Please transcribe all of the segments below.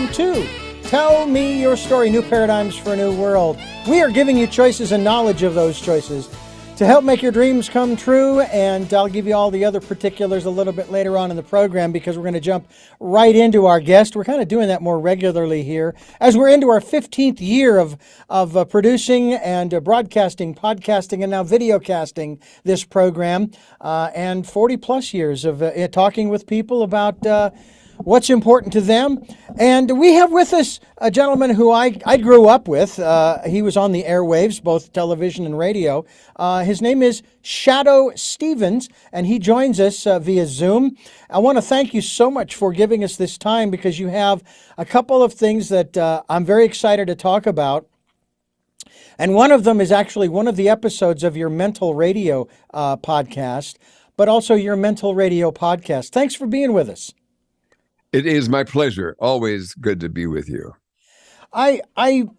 Welcome to Tell Me Your Story, New Paradigms for a New World. We are giving you choices and knowledge of those choices to help make your dreams come true, and I'll give you all the other particulars a little bit later on in the program because we're going to jump right into our guest. We're kind of doing that more regularly here as we're into our 15th year of producing and broadcasting, podcasting, and now videocasting this program, and 40 plus years of talking with people about what's important to them. And we have with us a gentleman who I grew up with. He was on the airwaves, both television and radio. His name is Shadoe Stevens, and he joins us via Zoom. I want to thank you so much for giving us this time because you have a couple of things that I'm very excited to talk about. And one of them is actually one of the episodes of your MentalRadio podcast, but also your MentalRadio podcast. Thanks for being with us. It is my pleasure. Always good to be with you. I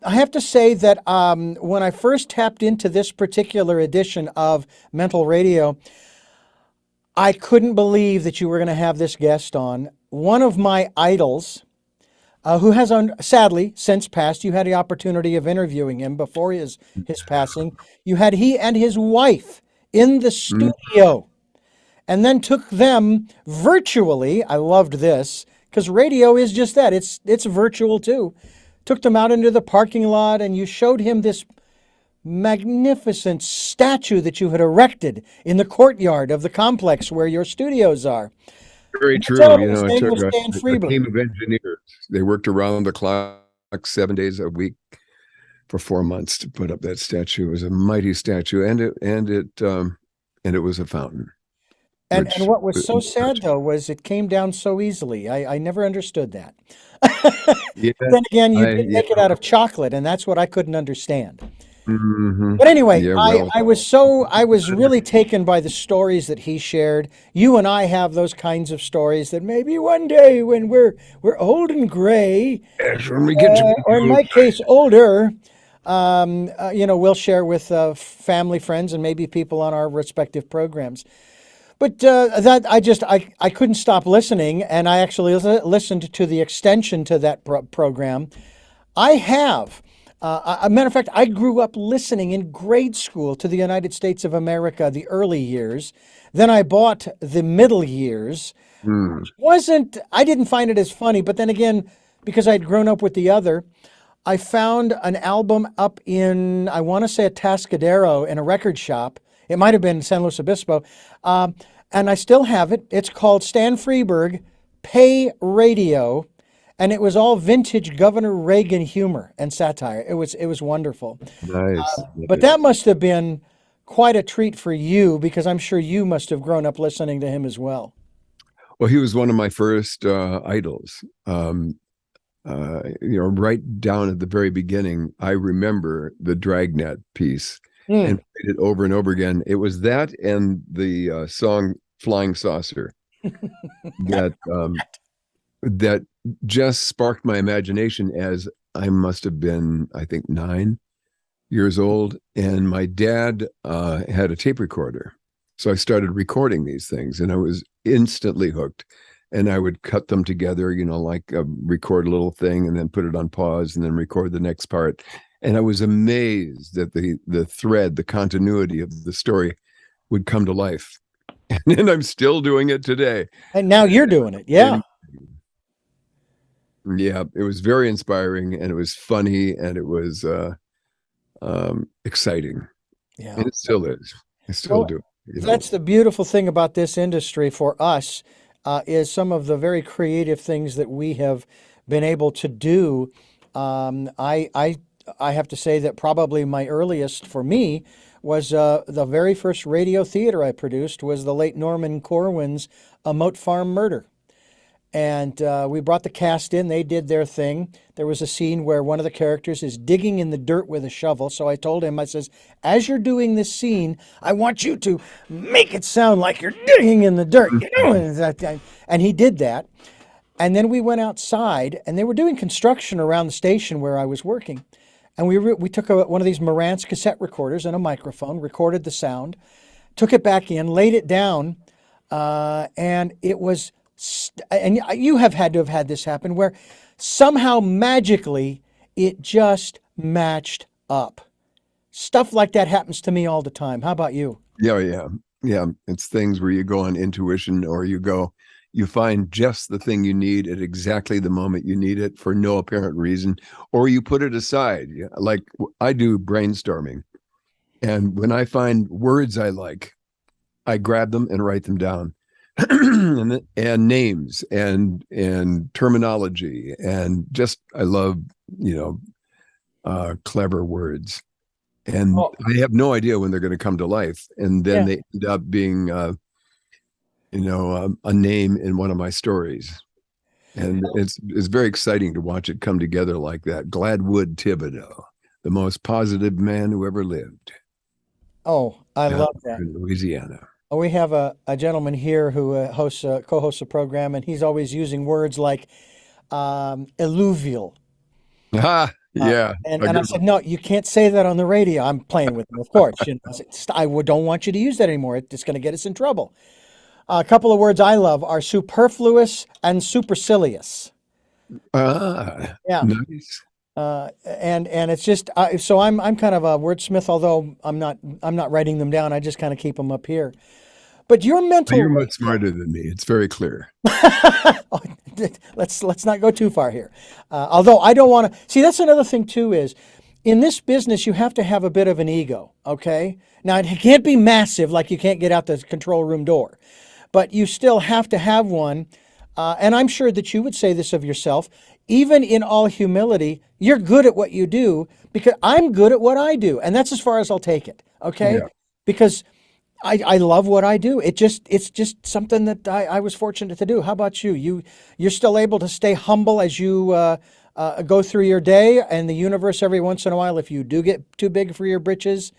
have to say that when I first tapped into this particular edition of MentalRadio, I couldn't believe that you were going to have this guest on. One of my idols, who has sadly since passed. You had the opportunity of interviewing him before his passing. You had he and his wife in the studio, and then took them virtually. I loved this. Because radio is just that. It's virtual too. Took them out into the parking lot and you showed him this magnificent statue that you had erected in the courtyard of the complex where your studios are. Very true. It took a team of engineers. They worked around the clock 7 days a week for 4 months to put up that statue. It was a mighty statue, and it was a fountain. And what was so sad, though, was it came down so easily. I never understood that. Yeah, then again, you did make it out of chocolate, and that's what I couldn't understand. Mm-hmm. But anyway, I was really taken by the stories that he shared. You and I have those kinds of stories that maybe one day when we're old and gray, when we get to or in my case, older, we'll share with family, friends, and maybe people on our respective programs. But I couldn't stop listening, and I actually listened to the extension to that program. I have, a matter of fact, I grew up listening in grade school to the United States of America, the early years. Then I bought the middle years. I didn't find it as funny, but then again, because I'd grown up with the other, I found an album up in, I want to say, Atascadero in a record shop. It might have been San Luis Obispo. And I still have it. It's called Stan Freberg Pay Radio. And it was all vintage Governor Reagan humor and satire. It was wonderful. Nice. But that must have been quite a treat for you because I'm sure you must have grown up listening to him as well. Well, he was one of my first idols. Right down at the very beginning, I remember the Dragnet piece. And played it over and over again. It was that and the song Flying Saucer that just sparked my imagination as I must have been, I think, 9 years old. And my dad had a tape recorder. So I started recording these things and I was instantly hooked. And I would cut them together, record a little thing and then put it on pause and then record the next part. And I was amazed that the thread, the continuity of the story would come to life. And I'm still doing it today. And now you're doing it. Yeah. Yeah. It was very inspiring and it was funny and it was exciting. Yeah. And it still is. I still do. That's the beautiful thing about this industry for us is some of the very creative things that we have been able to do. I have to say that probably my earliest for me was the very first radio theater I produced was the late Norman Corwin's A Moat Farm Murder. And we brought the cast in. They did their thing. There was a scene where one of the characters is digging in the dirt with a shovel. So I told him, I says, as you're doing this scene, I want you to make it sound like you're digging in the dirt. And he did that. And then we went outside, and they were doing construction around the station where I was working. And we took one of these Marantz cassette recorders and a microphone, recorded the sound, took it back in, laid it down, and it was and you have had to have had this happen, where somehow magically it just matched up. Stuff like that happens to me all the time. How about you? Yeah. It's things where you go on intuition, or you find just the thing you need at exactly the moment you need it for no apparent reason, or you put it aside. Like I do brainstorming, and when I find words I like, I grab them and write them down. and names and terminology, and just I love clever words, and I have no idea when they're going to come to life, and then they end up being a name in one of my stories, and it's very exciting to watch it come together like that. Gladwood Thibodeau, the most positive man who ever lived. Oh, I love that. In Louisiana. We have a gentleman here who co-hosts a program, and he's always using words like alluvial. Yeah. And I said, no, you can't say that on the radio. I'm playing with him, of course. I said, I don't want you to use that anymore. It's going to get us in trouble. A couple of words I love are superfluous and supercilious. Yeah. Nice. And it's just so I'm kind of a wordsmith, although I'm not writing them down. I just kind of keep them up here. But your mental. You're much smarter than me. It's very clear. Let's not go too far here. Although I don't want to see. That's another thing too. Is in this business you have to have a bit of an ego. Okay. Now it can't be massive, like you can't get out the control room door, but you still have to have one. And I'm sure that you would say this of yourself. Even in all humility, you're good at what you do, because I'm good at what I do. And that's as far as I'll take it. Okay. Yeah. Because I love what I do. It's just something that I was fortunate to do. How about you? You're still able to stay humble as you go through your day, and the universe every once in a while, if you do get too big for your britches,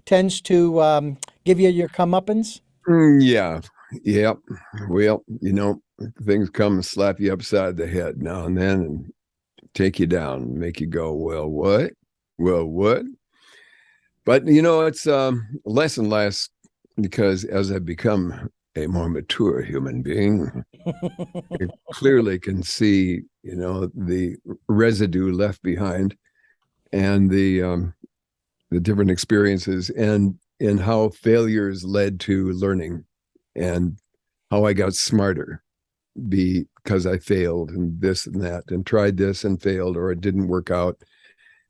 tends to give you your comeuppance. Yeah. Yep. Well, things come and slap you upside the head now and then and take you down and make you go, well, what? But, it's less and less, because as I become a more mature human being, you clearly can see, the residue left behind, and the different experiences, and how failures led to learning, and how I got smarter because I failed and this and that, and tried this and failed, or it didn't work out.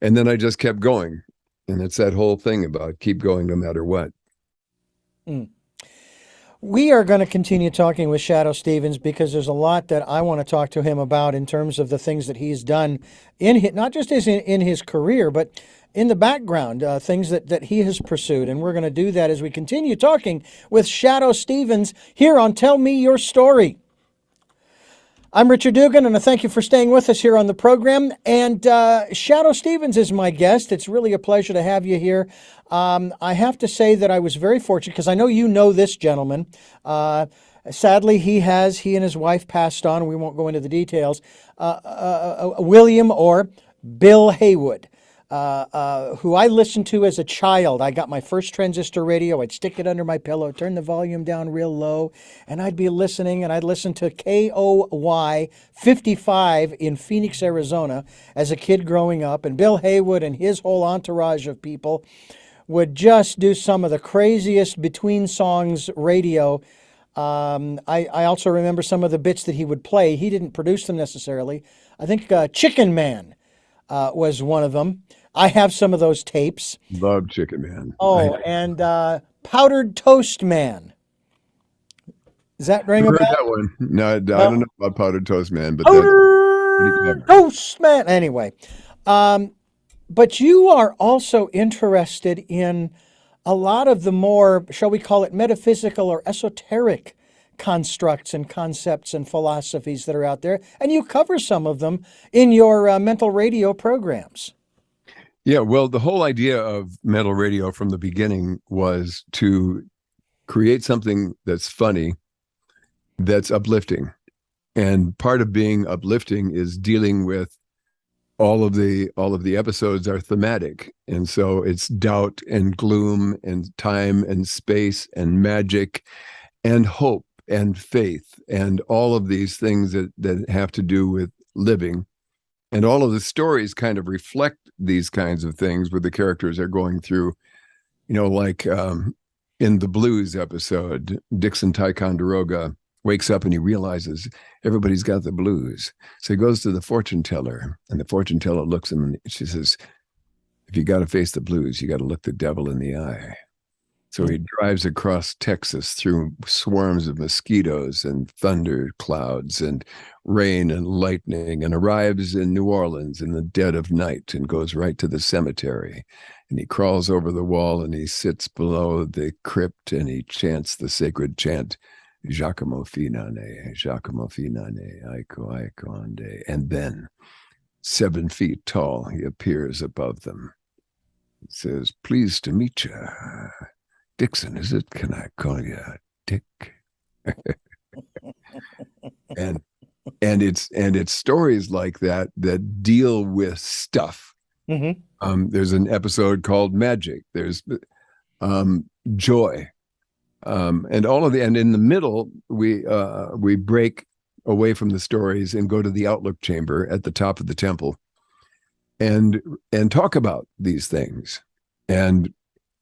And then I just kept going. And it's that whole thing about keep going no matter what. We are going to continue talking with Shadoe Stevens, because there's a lot that I want to talk to him about in terms of the things that he's done not just in his career, but in the background, things that he has pursued. And we're going to do that as we continue talking with Shadoe Stevens here on Tell Me Your Story. I'm Richard Dugan, and I thank you for staying with us here on the program. And Shadoe Stevens is my guest. It's really a pleasure to have you here. I have to say that I was very fortunate, because I know you know this gentleman. Sadly, he and his wife passed on. We won't go into the details. William, or Bill Haywood, who I listened to as a child. I got my first transistor radio. I'd stick it under my pillow, turn the volume down real low, and I'd be listening, and I'd listen to KOY 55 in Phoenix, Arizona as a kid growing up. And Bill Haywood and his whole entourage of people would just do some of the craziest between songs radio. I also remember some of the bits that he would play. He didn't produce them necessarily. I think Chicken Man was one of them. I have some of those tapes. Love Chicken Man. Oh, and Powdered Toast Man. Does that ring a bell? That one. No, I don't know about Powdered Toast Man, but Powdered Toast Man. Anyway, but you are also interested in a lot of the more, shall we call it, metaphysical or esoteric constructs and concepts and philosophies that are out there, and you cover some of them in your MentalRadio programs. Yeah, well, the whole idea of MentalRadio from the beginning was to create something that's funny, that's uplifting. And part of being uplifting is dealing with all of the episodes are thematic. And so it's doubt and gloom and time and space and magic and hope and faith and all of these things that have to do with living. And all of the stories kind of reflect these kinds of things where the characters are going through, like in the Blues episode, Dixon Ticonderoga wakes up and he realizes everybody's got the blues. So he goes to the fortune teller, and the fortune teller looks at him and she says, if you got to face the blues, you got to look the devil in the eye. So he drives across Texas through swarms of mosquitoes and thunder clouds and rain and lightning, and arrives in New Orleans in the dead of night and goes right to the cemetery. And he crawls over the wall and he sits below the crypt and he chants the sacred chant, Giacomo Finane, Giacomo Finane, Aiko Aiko Ande. And then 7 feet tall, he appears above them. He says, pleased to meet you. Dixon, is it? Can I call you Dick? and it's stories like that deal with stuff. Mm-hmm. There's an episode called Magic. There's Joy, and all of and in the middle we break away from the stories and go to the Outlook Chamber at the top of the temple, and talk about these things. And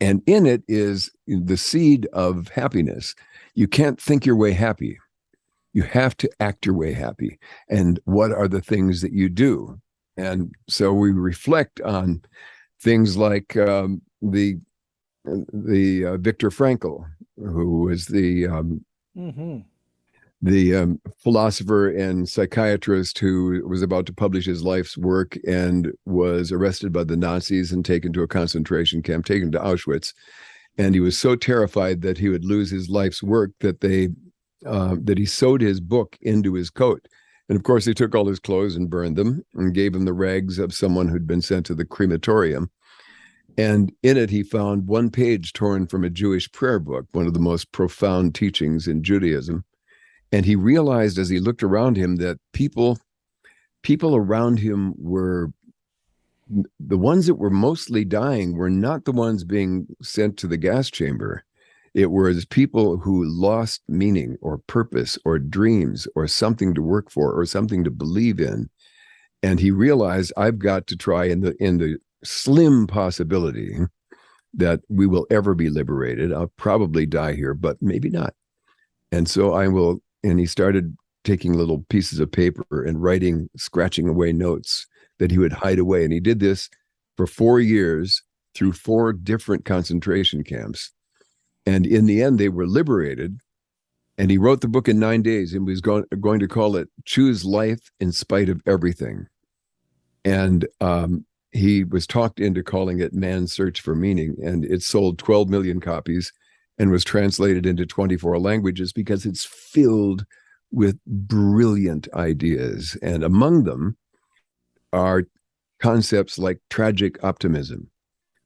in it is the seed of happiness. You can't think your way happy. You have to act your way happy. And what are the things that you do? And so we reflect on things like the Viktor Frankl, who was the philosopher and psychiatrist who was about to publish his life's work and was arrested by the Nazis and taken to a concentration camp, taken to Auschwitz. And he was so terrified that he would lose his life's work that that he sewed his book into his coat. And of course, they took all his clothes and burned them and gave him the rags of someone who'd been sent to the crematorium. And in it, he found one page torn from a Jewish prayer book, one of the most profound teachings in Judaism. And he realized as he looked around him that people around him were the ones that were mostly dying were not the ones being sent to the gas chamber. It was people who lost meaning or purpose or dreams or something to work for or something to believe in. And he realized, I've got to try in the slim possibility that we will ever be liberated. I'll probably die here, but maybe not. And so I will. And he started taking little pieces of paper and scratching away notes that he would hide away. And he did this for 4 years through 4 different concentration camps. And in the end, they were liberated. And he wrote the book in 9 days and was going to call it Choose Life in Spite of Everything. And he was talked into calling it Man's Search for Meaning. And it sold 12 million copies. And was translated into 24 languages because it's filled with brilliant ideas. And among them are concepts like tragic optimism,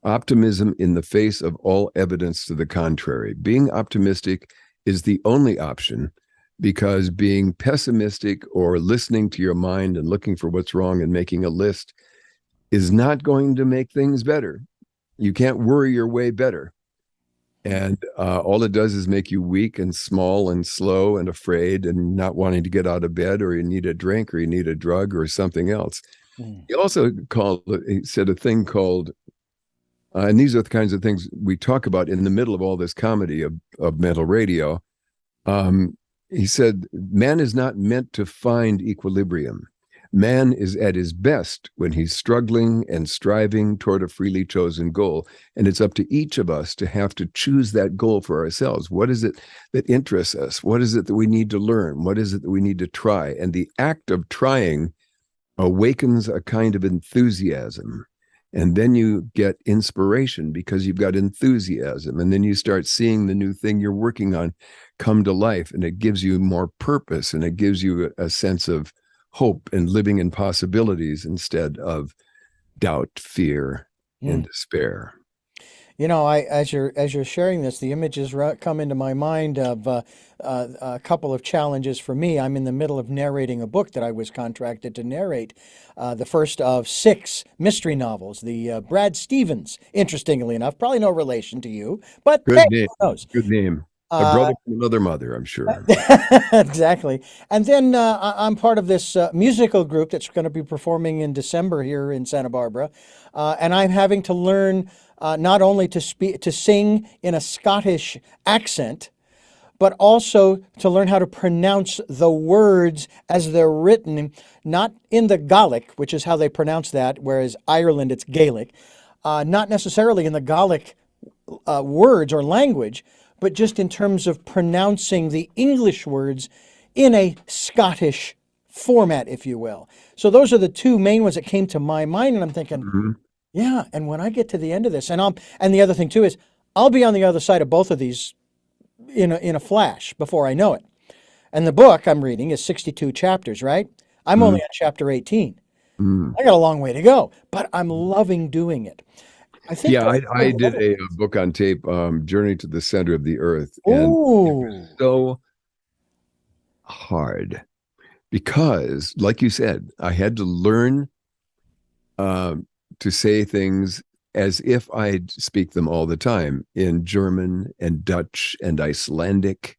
optimism in the face of all evidence to the contrary. Being optimistic is the only option, because being pessimistic or listening to your mind and looking for what's wrong and making a list is not going to make things better. You can't worry your way better. And all it does is make you weak and small and slow and afraid and not wanting to get out of bed, or you need a drink or you need a drug or something else. He also said a thing called, and these are the kinds of things we talk about in the middle of all this comedy of Mental Radio. He said, man is not meant to find equilibrium. Man is at his best when he's struggling and striving toward a freely chosen goal. And it's up to each of us to have to choose that goal for ourselves. What is it that interests us? What is it that we need to learn? What is it that we need to try? And the act of trying awakens a kind of enthusiasm. And then you get inspiration because you've got enthusiasm. And then you start seeing the new thing you're working on come to life. And it gives you more purpose, and it gives you a sense of hope and living in possibilities instead of doubt, fear, and despair. You know, as you're sharing this, the images come into my mind of a couple of challenges for me. I'm in the middle of narrating a book that I was contracted to narrate, the first of 6 mystery novels. The Brad Stevens, interestingly enough, probably no relation to you, but Good hey, name. who knows? Good name. A brother from another mother, I'm sure. Exactly. And then I'm part of this musical group that's going to be performing in December here in Santa Barbara. And I'm having to learn not only to sing in a Scottish accent, but also to learn how to pronounce the words as they're written, not in the Gaelic, which is how they pronounce that, whereas Ireland, it's Gaelic, not necessarily in the Gaelic words or language, but just in terms of pronouncing the English words in a Scottish format, if you will. So those are the two main ones that came to my mind, and I'm thinking, yeah, and when I get to the end of this, and the other thing too is, I'll be on the other side of both of these in a flash before I know it. And the book I'm reading is 62 chapters, right? I'm only on chapter 18. I got a long way to go, but I'm loving doing it. I think I did a book on tape, Journey to the Center of the Earth. And it was so hard because, like you said, I had to learn to say things as if I'd speak them all the time in German and Dutch and Icelandic.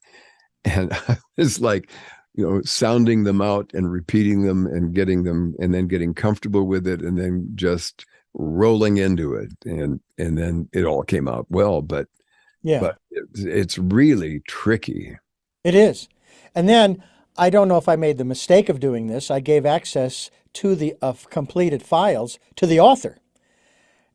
And I was like, sounding them out and repeating them and getting them, and then getting comfortable with it, and then just rolling into it. And then it all came out well, but it's really tricky. It is. And then I don't know if I made the mistake of doing this. I gave access to the completed files to the author.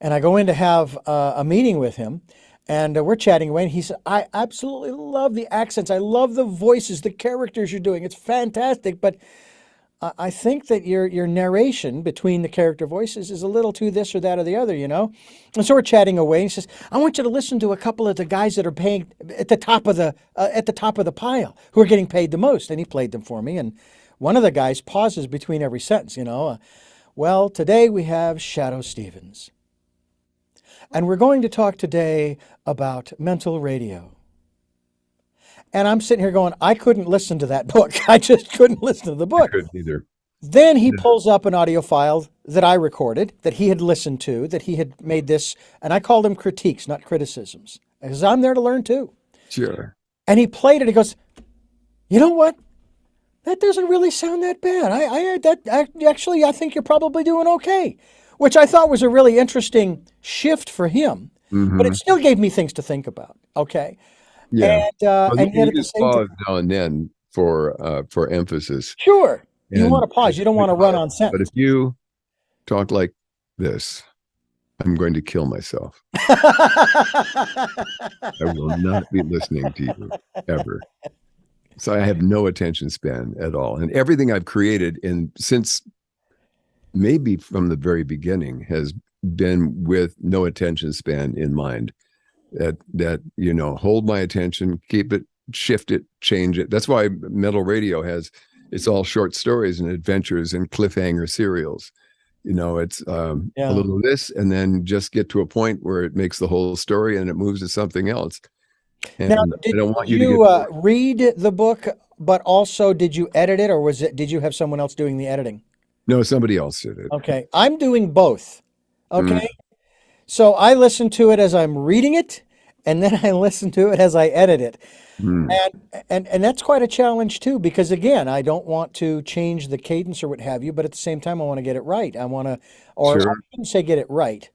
And I go in to have a meeting with him, and we're chatting away, and he said, I absolutely love the accents. I love the voices, the characters you're doing. It's fantastic, but I think that your narration between the character voices is a little too this or that or the other, And so we're chatting away, and he says, I want you to listen to a couple of the guys that are paying at the top of the pile, who are getting paid the most. And he played them for me, and one of the guys pauses between every sentence, well, today we have Shadoe Stevens. And we're going to talk today about MentalRadio. And I'm sitting here going, I couldn't listen to that book. I just couldn't listen to the book. I couldn't either. Then he pulls up an audio file that I recorded, that he had listened to, that he had made this, and I called them critiques, not criticisms, because I'm there to learn too. Sure. And he played it. He goes, you know what? That doesn't really sound that bad. I think you're probably doing okay. Which I thought was a really interesting shift for him, but it still gave me things to think about. Okay, yeah, and yet at the same time, now and then for emphasis. Sure, you want to pause. You don't want to run on sentence. But if you talk like this, I'm going to kill myself. I will not be listening to you ever. So I have no attention span at all, and everything I've created since maybe from the very beginning has been with no attention span in mind. That hold my attention, keep it, shift it, change it. That's why MentalRadio it's all short stories and adventures and cliffhanger serials. It's a little this, and then just get to a point where it makes the whole story and it moves to something else. And now, I don't want you to read the book, but also did you edit it, or did you have someone else doing the editing? No, somebody else did it. Okay. I'm doing both. Okay. So I listen to it as I'm reading it, and then I listen to it as I edit it. And that's quite a challenge too, because again, I don't want to change the cadence or what have you, but at the same time, I want to get it right. I shouldn't say get it right,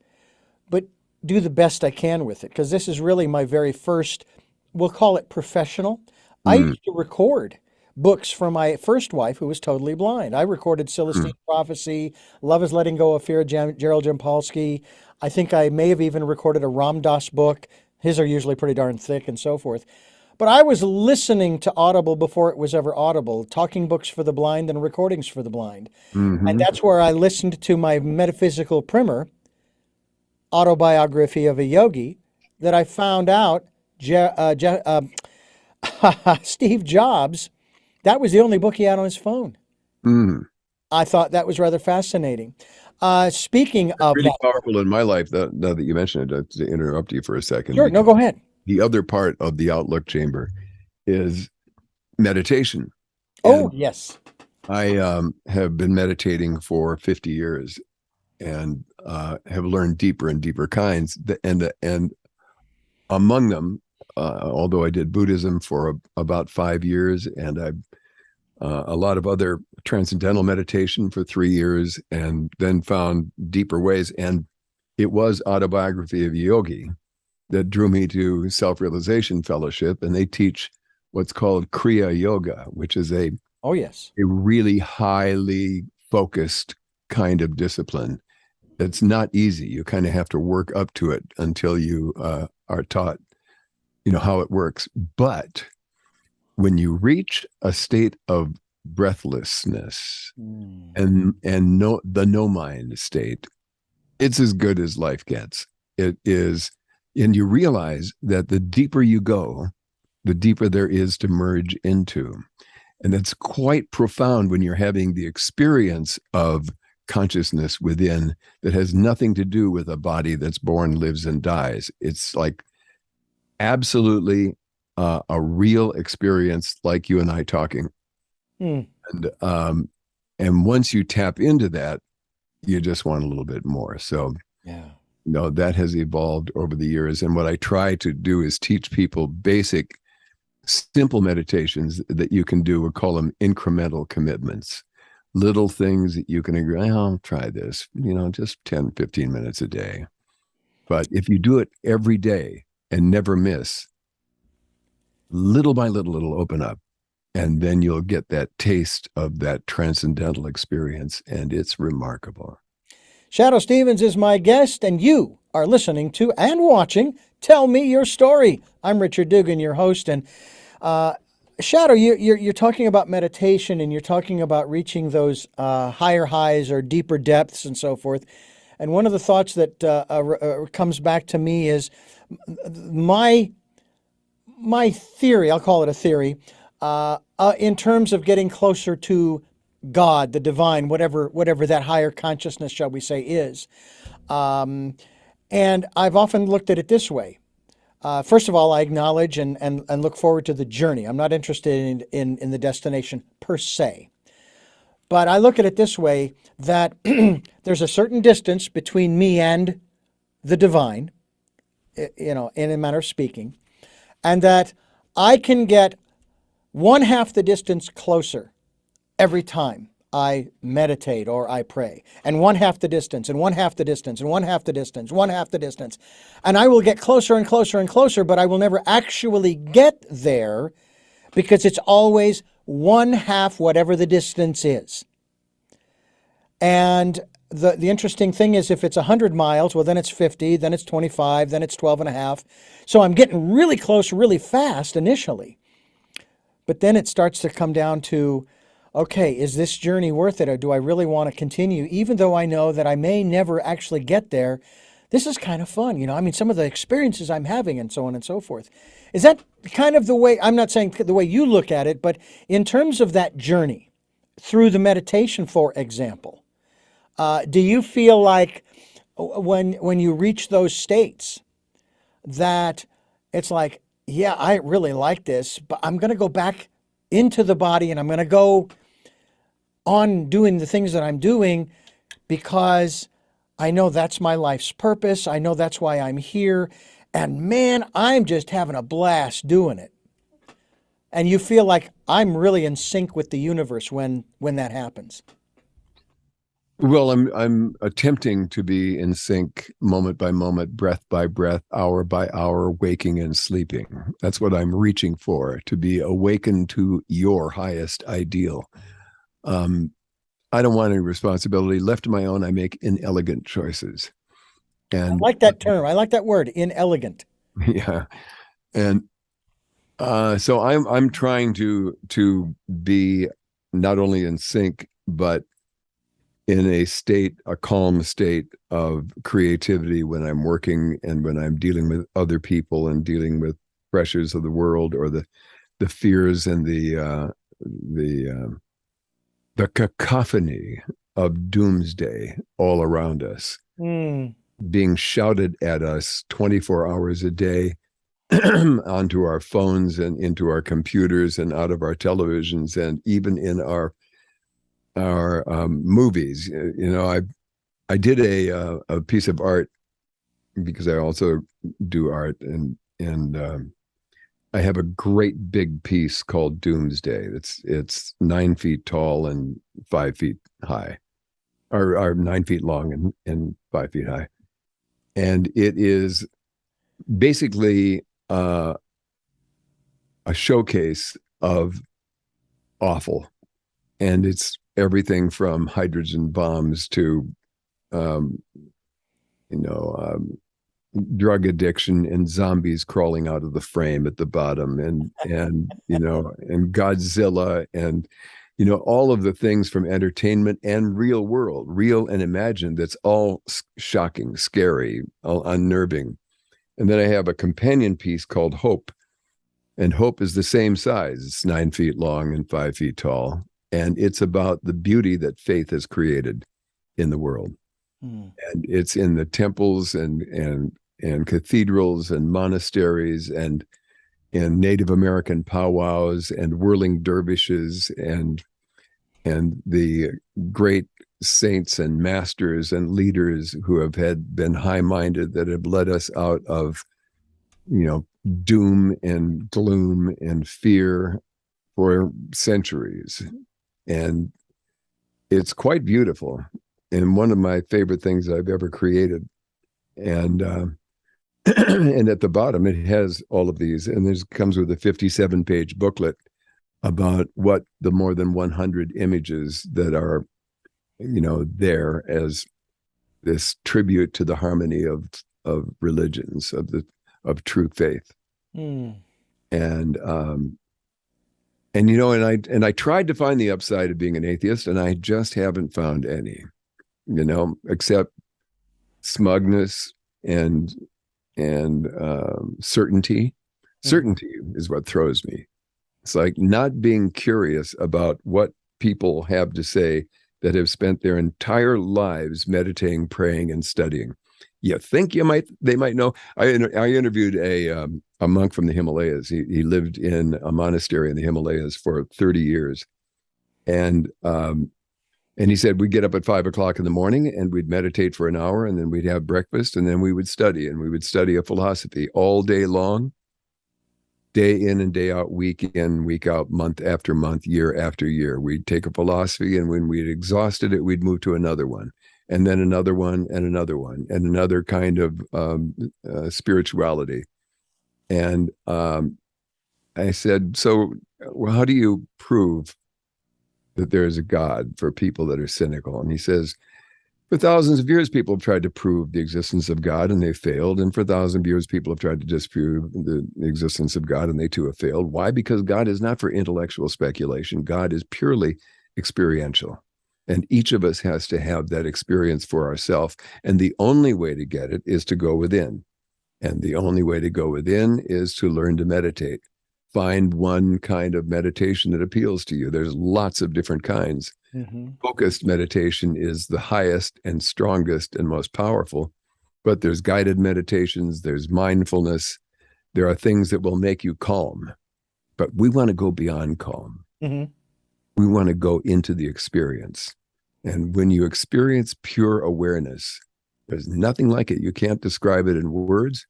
but do the best I can with it. Because this is really my very first, we'll call it professional. I used to record books from my first wife, who was totally blind. I recorded Celestine Prophecy, Love is Letting Go of Fear, Gerald Jampolsky. I think I may have even recorded a Ram Dass book. His are usually pretty darn thick and so forth. But I was listening to Audible before it was ever Audible, talking books for the blind and recordings for the blind. And that's where I listened to my metaphysical primer, Autobiography of a Yogi, that I found out Steve Jobs, that was the only book he had on his phone. I thought that was rather fascinating. Speaking of really powerful in my life, now that you mentioned it, to interrupt you for a second. Sure, no, go ahead. The other part of the Outlook Chamber is meditation. Oh, yes. I have been meditating for 50 years and have learned deeper and deeper kinds. And among them, although I did Buddhism for about 5 years, and a lot of other transcendental meditation for 3 years, and then found deeper ways. And it was Autobiography of a Yogi that drew me to Self-Realization Fellowship, and they teach what's called Kriya Yoga, which is a really highly focused kind of discipline. It's not easy. You kind of have to work up to it until you are taught, how it works. But when you reach a state of breathlessness and the no mind state, it's as good as life gets. It is, and you realize that the deeper you go, the deeper there is to merge into. And that's quite profound when you're having the experience of consciousness within that has nothing to do with a body that's born, lives, and dies. It's like absolutely a real experience, like you and I talking. And once you tap into that, you just want a little bit more. So that has evolved over the years. And what I try to do is teach people basic, simple meditations that you can do. We call them incremental commitments, little things that you can agree, I'll try this, just 10, 15 minutes a day. But if you do it every day and never miss, little by little, it'll open up. And then you'll get that taste of that transcendental experience. And it's remarkable. Shadoe Stevens is my guest, and you are listening to and watching Tell Me Your Story. I'm Richard Dugan, your host. And Shadoe, you're talking about meditation, and you're talking about reaching those higher highs or deeper depths and so forth. And one of the thoughts that comes back to me is my theory, I'll call it a theory, in terms of getting closer to God, the divine, whatever that higher consciousness, shall we say, is. And I've often looked at it this way. First of all, I acknowledge and look forward to the journey. I'm not interested in the destination per se. But I look at it this way, that there's a certain distance between me and the divine, in a manner of speaking, and that I can get one half the distance closer every time I meditate or I pray, and one half the distance, and one half the distance, and one half the distance, one half the distance. And I will get closer and closer and closer, but I will never actually get there, because it's always one half whatever the distance is. And the interesting thing is, if it's 100 miles, well, then it's 50, then it's 25, then it's 12 and a half. So I'm getting really close really fast initially. But then it starts to come down to, okay, is this journey worth it, or do I really want to continue? Even though I know that I may never actually get there, this is kind of fun. Some of the experiences I'm having and so on and so forth. Is that kind of the way, I'm not saying the way you look at it, but in terms of that journey through the meditation, for example, do you feel like when you reach those states that it's like, yeah, I really like this, but I'm going to go back into the body, and I'm going to go on doing the things that I'm doing, because I know that's my life's purpose. I know that's why I'm here. And man, I'm just having a blast doing it. And you feel like I'm really in sync with the universe when that happens. Well, I'm attempting to be in sync moment by moment, breath by breath, hour by hour, waking and sleeping. That's what I'm reaching for, to be awakened to your highest ideal. I don't want any responsibility. Left to my own, I make inelegant choices. And I like that term. I like that word, inelegant. Yeah. And so I'm trying to be not only in sync, but in a calm state of creativity when I'm working and when I'm dealing with other people and dealing with pressures of the world, or the fears and the cacophony of doomsday all around us, being shouted at us 24 hours a day onto our phones and into our computers and out of our televisions and even in our movies. I did a piece of art, because I also do art, and I have a great big piece called Doomsday. It's 9 feet tall and 5 feet high, or 9 feet long and 5 feet high. And it is basically a showcase of awful. And it's everything from hydrogen bombs to, drug addiction and zombies crawling out of the frame at the bottom, and and Godzilla, and all of the things from entertainment and real world, real and imagined, that's all shocking, scary, all unnerving. And then I have a companion piece called Hope, and Hope is the same size. It's 9 feet long and 5 feet tall, and it's about the beauty that faith has created in the world. And it's in the temples and cathedrals and monasteries and Native American powwows and whirling dervishes and the great saints and masters and leaders who have been high-minded, that have led us out of doom and gloom and fear for centuries. And it's quite beautiful, and one of my favorite things I've ever created. And and at the bottom it has all of these, and this comes with a 57-page booklet about what the more than 100 images that are there as this tribute to the harmony of religions, of true faith. And I tried to find the upside of being an atheist, and I just haven't found any, except smugness and certainty. Certainty is what throws me. It's like not being curious about what people have to say that have spent their entire lives meditating, praying, and studying. You think they might know. I interviewed a monk from the Himalayas. He lived in a monastery in the Himalayas for 30 years, and he said we'd get up at 5 o'clock in the morning and we'd meditate for an hour, and then we'd have breakfast, and then we would study, and we would study a philosophy all day long, day in and day out, week in, week out, month after month, year after year. We'd take a philosophy, and when we'd exhausted it, we'd move to another one, and then another one, and another one, and another kind of spirituality. And I said, so how do you prove that there is a God for people that are cynical? And he says, for thousands of years, people have tried to prove the existence of God, and they failed. And for thousands of years, people have tried to disprove the existence of God, and they too have failed. Why? Because God is not for intellectual speculation. God is purely experiential. And each of us has to have that experience for ourselves. And the only way to get it is to go within. And the only way to go within is to learn to meditate. Find one kind of meditation that appeals to you. There's lots of different kinds. Focused meditation is the highest and strongest and most powerful, but there's guided meditations, there's mindfulness, there are things that will make you calm, but we want to go beyond calm. We want to go into the experience. And when you experience pure awareness, there's nothing like it. You can't describe it in words.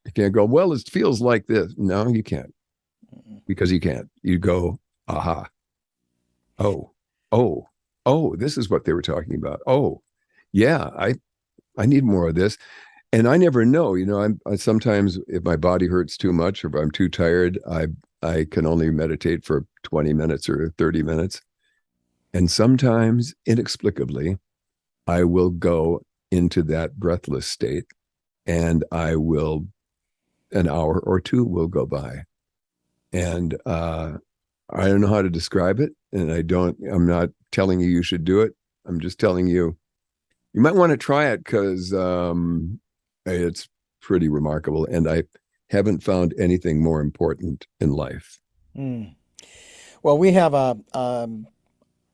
You can't go, well, it feels like this. No, you can't. Because you can't. You go, aha. Oh, this is what they were talking about. Oh, yeah, I need more of this. And I never know, I sometimes, if my body hurts too much or if I'm too tired, I can only meditate for 20 minutes or 30 minutes. And sometimes, inexplicably, I will go into that breathless state, and an hour or two will go by. And I don't know how to describe it. And I'm not telling you should do it. I'm just telling you might want to try it, because it's pretty remarkable. And I haven't found anything more important in life. Well, we have I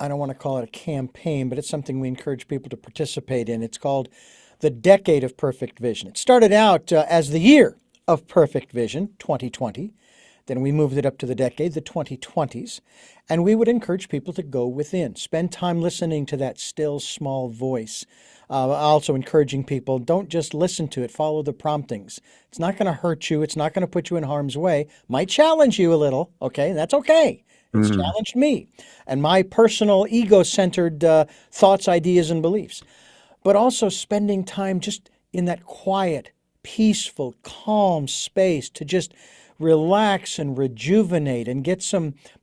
don't want to call it a campaign, but it's something we encourage people to participate in. It's called the Decade of Perfect Vision. It started out as the Year of Perfect Vision, 2020. Then we moved it up to the 2020s, and we would encourage people to go within, spend time listening to that still small voice. Also encouraging people, don't just listen to it, follow the promptings. It's not going to hurt you. It's not going to put you in harm's way. Might challenge you a little, okay? That's okay. It's challenged me and my personal ego-centered thoughts, ideas, and beliefs. But also spending time just in that quiet, peaceful, calm space to just relax and rejuvenate and get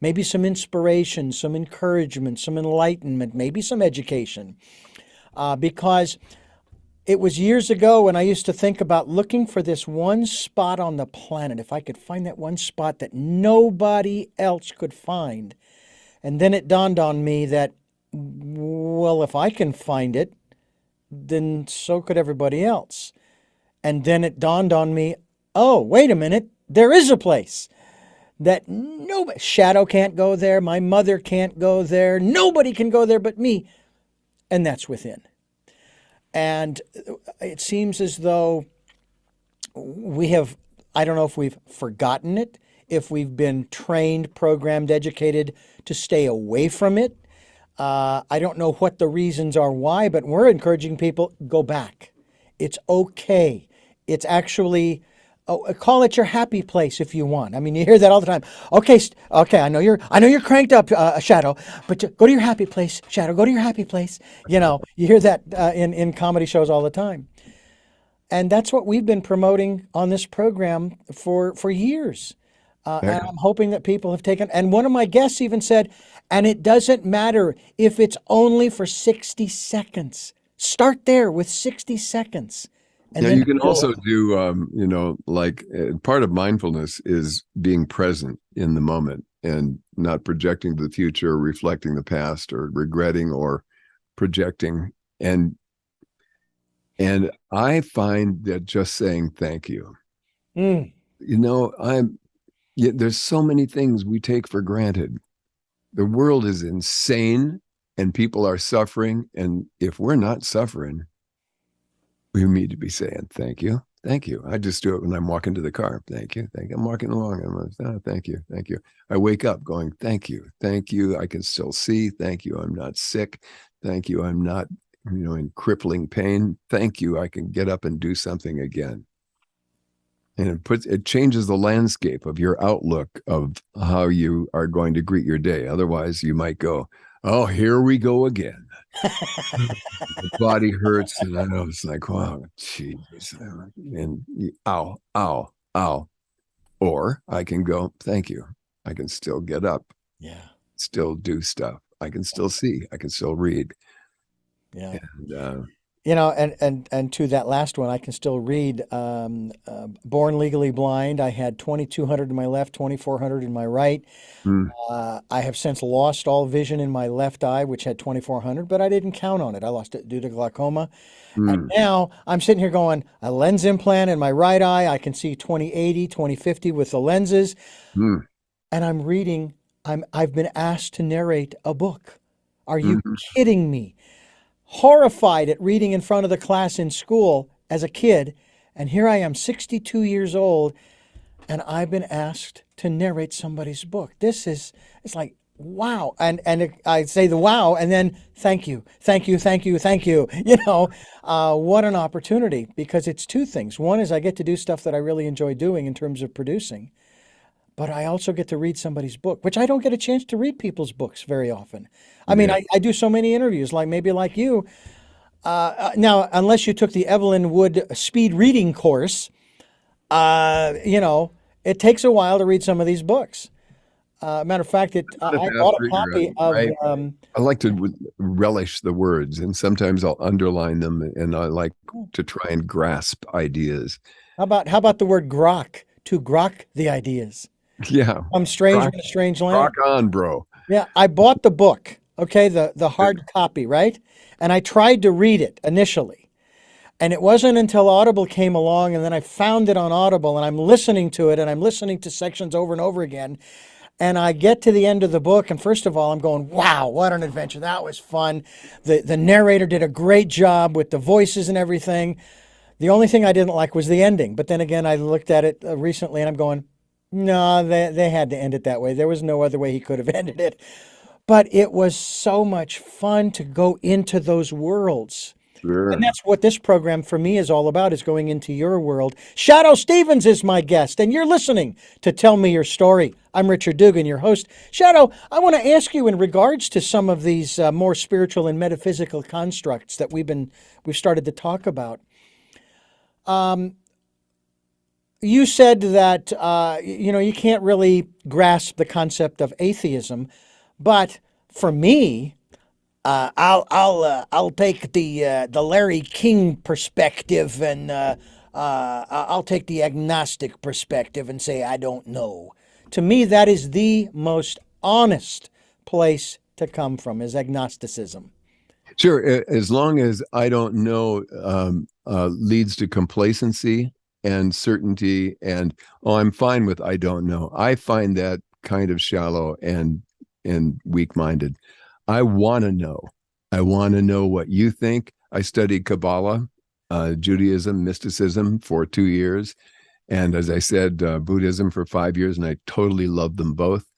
maybe some inspiration, some encouragement, some enlightenment, maybe some education. Because it was years ago when I used to think about looking for this one spot on the planet, if I could find that one spot that nobody else could find. And then it dawned on me that, well, if I can find it, then so could everybody else. And then it dawned on me, oh, wait a minute, there is a place that nobody, Shadoe can't go there, my mother can't go there, nobody can go there but me. And that's within. And it seems as though we have, I don't know if we've forgotten it, if we've been trained, programmed, educated to stay away from it. I don't know what the reasons are why, but we're encouraging people, go back. It's okay. It's actually, call it your happy place if you want. I mean, you hear that all the time. Okay, I know you're cranked up, Shadoe, but go to your happy place, Shadoe. Go to your happy place. You know, you hear that in comedy shows all the time, and that's what we've been promoting on this program for years. And I'm hoping that people have taken. And one of my guests even said, and it doesn't matter if it's only for 60 seconds. Start there with 60 seconds. And you can also do, part of mindfulness is being present in the moment and not projecting to the future, or reflecting the past, or regretting or projecting. And I find that just saying thank you, there's so many things we take for granted. The world is insane and people are suffering. And if we're not suffering, we need to be saying, thank you. Thank you. I just do it when I'm walking to the car. Thank you. Thank you. I'm walking along. Thank you. Thank you. I wake up going, thank you. Thank you. I can still see. Thank you. I'm not sick. Thank you. I'm not, in crippling pain. Thank you. I can get up and do something again. And it changes the landscape of your outlook of how you are going to greet your day. Otherwise, you might go, oh, here we go again. The body hurts, and I know it's like, wow, Jesus, and ow, ow, ow. Or I can go, thank you. I can still get up. Yeah. Still do stuff. I can still see. I can still read. Yeah. And, and to that last one, I can still read. Born legally blind, I had 2,200 in my left, 2,400 in my right. I have since lost all vision in my left eye, which had 2,400, but I didn't count on it. I lost it due to glaucoma. And now I'm sitting here going, a lens implant in my right eye. I can see 20/80, 20/50 with the lenses. And I'm reading. I've been asked to narrate a book. Are you kidding me? Horrified at reading in front of the class in school as a kid. And here I am, 62 years old, and I've been asked to narrate somebody's book. It's like, wow. And I say the wow, and then thank you. What an opportunity, because it's two things. One is I get to do stuff that I really enjoy doing in terms of producing, but I also get to read somebody's book, which I don't get a chance to read people's books very often. I mean, I do so many interviews, maybe like you. Now, unless you took the Evelyn Wood speed reading course, it takes a while to read some of these books. Matter of fact, I bought a copy of. I like to relish the words, and sometimes I'll underline them, and I like to try and grasp ideas. How about the word grok, to grok the ideas? Yeah. I'm stranger in a strange land. Rock on, bro. Yeah, I bought the book, okay, the hard copy, right? And I tried to read it initially. And it wasn't until Audible came along, and then I found it on Audible, and I'm listening to it, and I'm listening to sections over and over again. And I get to the end of the book, and first of all, I'm going, wow, what an adventure. That was fun. The narrator did a great job with the voices and everything. The only thing I didn't like was the ending. But then again, I looked at it recently, and I'm going, No, they had to end it that way. There was no other way he could have ended it. But it was so much fun to go into those worlds. And Sure. that's what this program for me is all about, is going into your world. Shadoe Stevens is my guest, and you're listening to Tell Me Your Story. I'm Richard Dugan, your host. Shadoe, I want to ask you in regards to some of these more spiritual and metaphysical constructs that we've started to talk about. You said that you can't really grasp the concept of atheism, but for me, I'll take the Larry King perspective, and I'll take the agnostic perspective and say I don't know. To me, that is the most honest place to come from, is agnosticism. Sure. As long as I don't know leads to complacency and certainty, and I'm fine with I don't know. I find that kind of shallow and weak-minded. I want to know. I want to know what you think. I studied Kabbalah, Judaism, mysticism for 2 years. And as I said, Buddhism for 5 years, and I totally loved them both.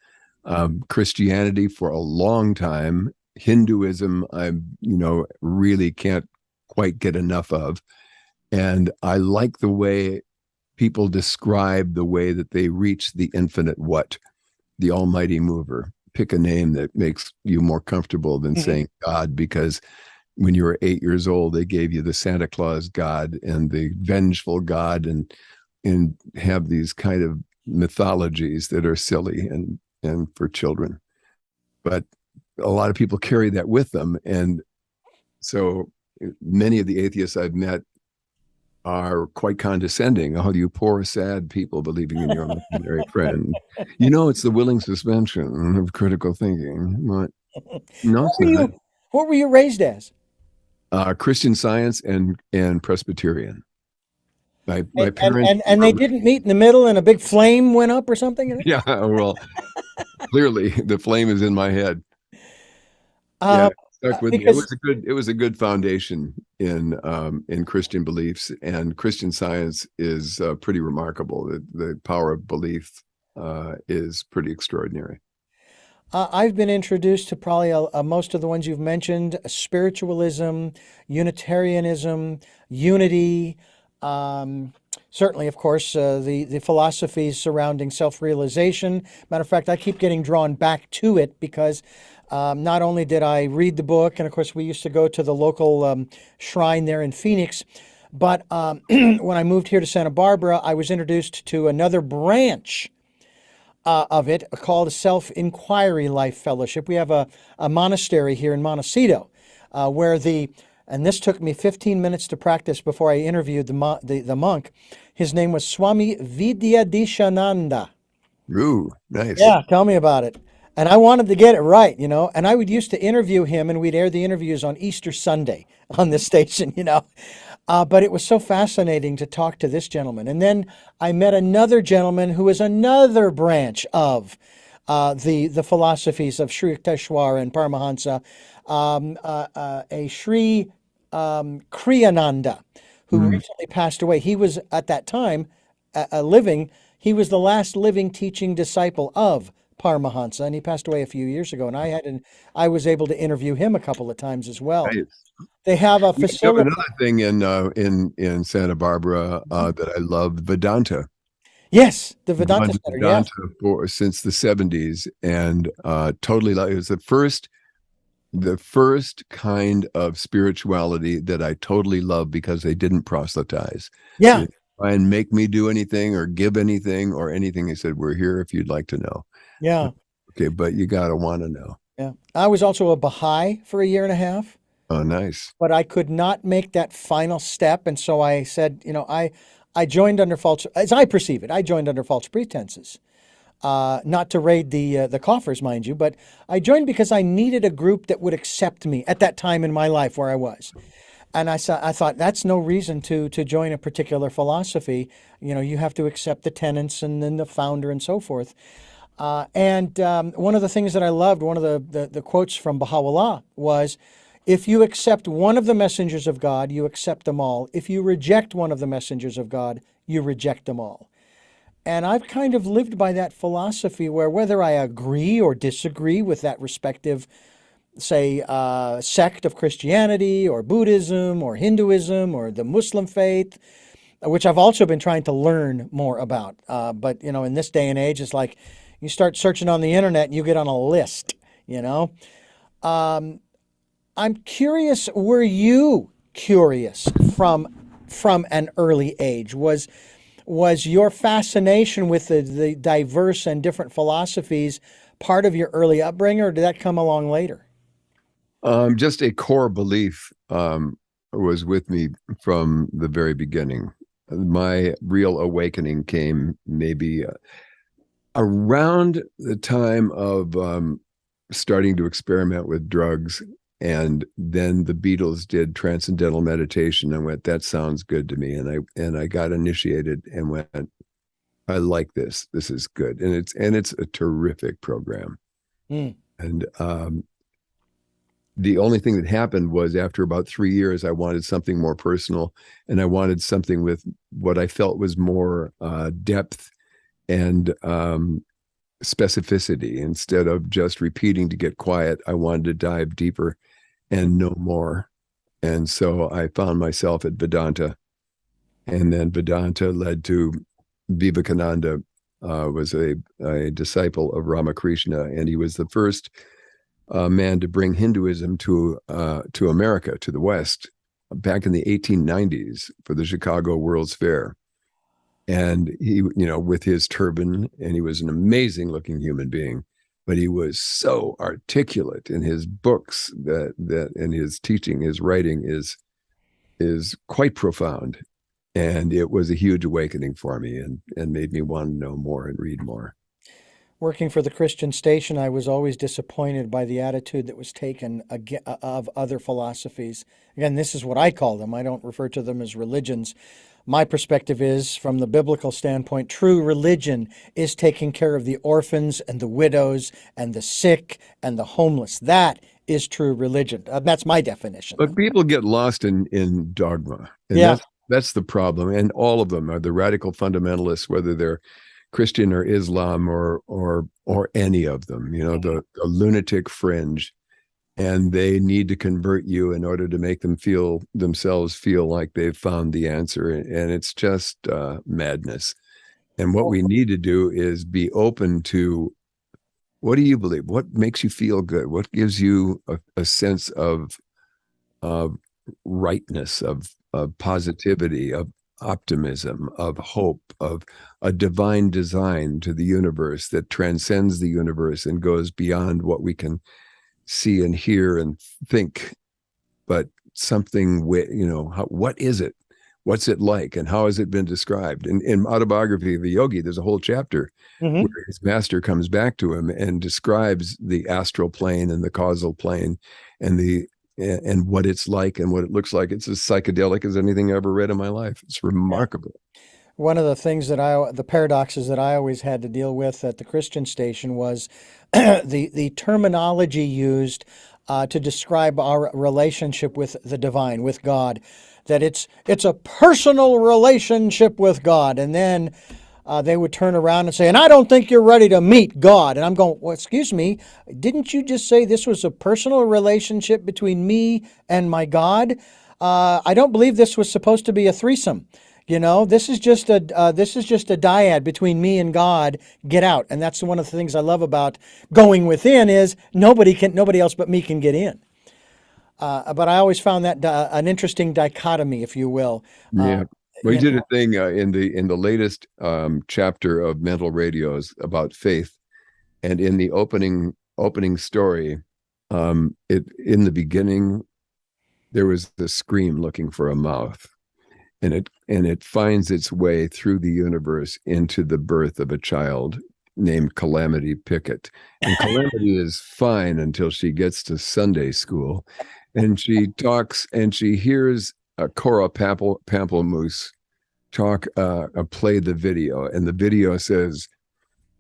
Christianity for a long time. Hinduism, I really can't quite get enough of. And I like the way people describe the way that they reach the infinite what, the almighty mover. Pick a name that makes you more comfortable than saying God, because when you were 8 years old, they gave you the Santa Claus God and the vengeful God, and have these kind of mythologies that are silly and for children. But a lot of people carry that with them. And so many of the atheists I've met are quite condescending. Oh, you poor, sad people believing in your imaginary friend. It's the willing suspension of critical thinking. What? No, it's not. What were you raised as? Christian Science and Presbyterian. My parents and they didn't meet in the middle, and a big flame went up or something? Yeah, well, clearly the flame is in my head. Yeah, stuck with me. It was a good foundation in Christian beliefs, and Christian Science is pretty remarkable. The power of belief is pretty extraordinary. I've been introduced to probably most of the ones you've mentioned: spiritualism, Unitarianism, unity. Certainly, of course, the philosophies surrounding self-realization. Matter of fact, I keep getting drawn back to it because not only did I read the book, and of course we used to go to the local shrine there in Phoenix, but when I moved here to Santa Barbara, I was introduced to another branch of it called Self-Inquiry Life Fellowship. We have a monastery here in Montecito where and this took me 15 minutes to practice before I interviewed the monk. His name was Swami Vidyadishananda. Ooh, nice. Yeah, tell me about it. And I wanted to get it right, and I would used to interview him, and we'd air the interviews on Easter Sunday on this station, But it was so fascinating to talk to this gentleman. And then I met another gentleman who is another branch of the philosophies of Sri Yukteswar and Paramahansa, a Sri Kriyananda, who recently passed away. He was, at that time, he was the last living teaching disciple of Paramahansa, and he passed away a few years ago. And I was able to interview him a couple of times as well. Right. They have a facility. Another thing in Santa Barbara that I love, Vedanta. Yes, the Vedanta Center. Vedanta since the 70s, and totally it was the first kind of spirituality that I totally love, because they didn't proselytize. Yeah. They didn't try and make me do anything or give anything or anything. They said, we're here if you'd like to know. Yeah. Okay, but you got to want to know. Yeah. I was also a Baha'i for a year and a half. Oh, nice. But I could not make that final step. And so I said, I joined under as I perceive it, I joined under false pretenses. Not to raid the coffers, mind you, but I joined because I needed a group that would accept me at that time in my life where I was. And I thought that's no reason to join a particular philosophy. You have to accept the tenets and then the founder and so forth. And one of the things that I loved, one of the quotes from Baha'u'llah was, if you accept one of the messengers of God, you accept them all. If you reject one of the messengers of God, you reject them all. And I've kind of lived by that philosophy where whether I agree or disagree with that respective, say, sect of Christianity or Buddhism or Hinduism or the Muslim faith, which I've also been trying to learn more about. But, in this day and age, it's like you start searching on the internet and you get on a list, I'm curious, were you curious from an early age? Was your fascination with the diverse and different philosophies part of your early upbringing, or did that come along later? Just a core belief was with me from the very beginning. My real awakening came maybe around the time of starting to experiment with drugs. And then the Beatles did transcendental meditation and went, that sounds good to me. And I got initiated and went, I like this. This is good. And it's a terrific program. And the only thing that happened was after about 3 years, I wanted something more personal, and I wanted something with what I felt was more depth and specificity. Instead of just repeating to get quiet, I wanted to dive deeper and know more. And so I found myself at Vedanta, and then Vedanta led to Vivekananda, was a disciple of Ramakrishna, and he was the first man to bring Hinduism to America, to the West, back in the 1890s for the Chicago World's Fair. And he, with his turban, and he was an amazing looking human being, but he was so articulate in his books that in his teaching, his writing is quite profound. And it was a huge awakening for me and made me want to know more and read more. Working for the Christian station, I was always disappointed by the attitude that was taken of other philosophies. Again, this is what I call them. I don't refer to them as religions. My perspective is, from the biblical standpoint, true religion is taking care of the orphans and the widows and the sick and the homeless. That is true religion. That's my definition. But people get lost in dogma. And that's the problem. And all of them are the radical fundamentalists, whether they're Christian or Islam or any of them, the lunatic fringe. And they need to convert you in order to make themselves feel like they've found the answer. And it's just madness. And what we need to do is be open to, what do you believe? What makes you feel good? What gives you a sense of rightness, of positivity, of optimism, of hope, of a divine design to the universe that transcends the universe and goes beyond what we can see and hear and think, but something what is it? What's it like? And how has it been described? In Autobiography of a Yogi, there's a whole chapter where his master comes back to him and describes the astral plane and the causal plane and what it's like and what it looks like. It's as psychedelic as anything I ever read in my life. It's remarkable. One of the things the paradoxes that I always had to deal with at the Christian station was the terminology used to describe our relationship with the divine, with God, that it's a personal relationship with God. And then they would turn around and say, and I don't think you're ready to meet God. And I'm going, well, excuse me, didn't you just say this was a personal relationship between me and my God? I don't believe this was supposed to be a threesome. This is just a dyad between me and God. Get out. And that's one of the things I love about going within is nobody else but me can get in. But I always found that an interesting dichotomy, if you will. Yeah. We did a thing in the latest chapter of MentalRadio about faith, and in the opening story, in the beginning, there was the scream looking for a mouth. And it finds its way through the universe into the birth of a child named Calamity Pickett. And Calamity is fine until she gets to Sunday school, and she talks and she hears Cora Pamplemousse play the video, and the video says,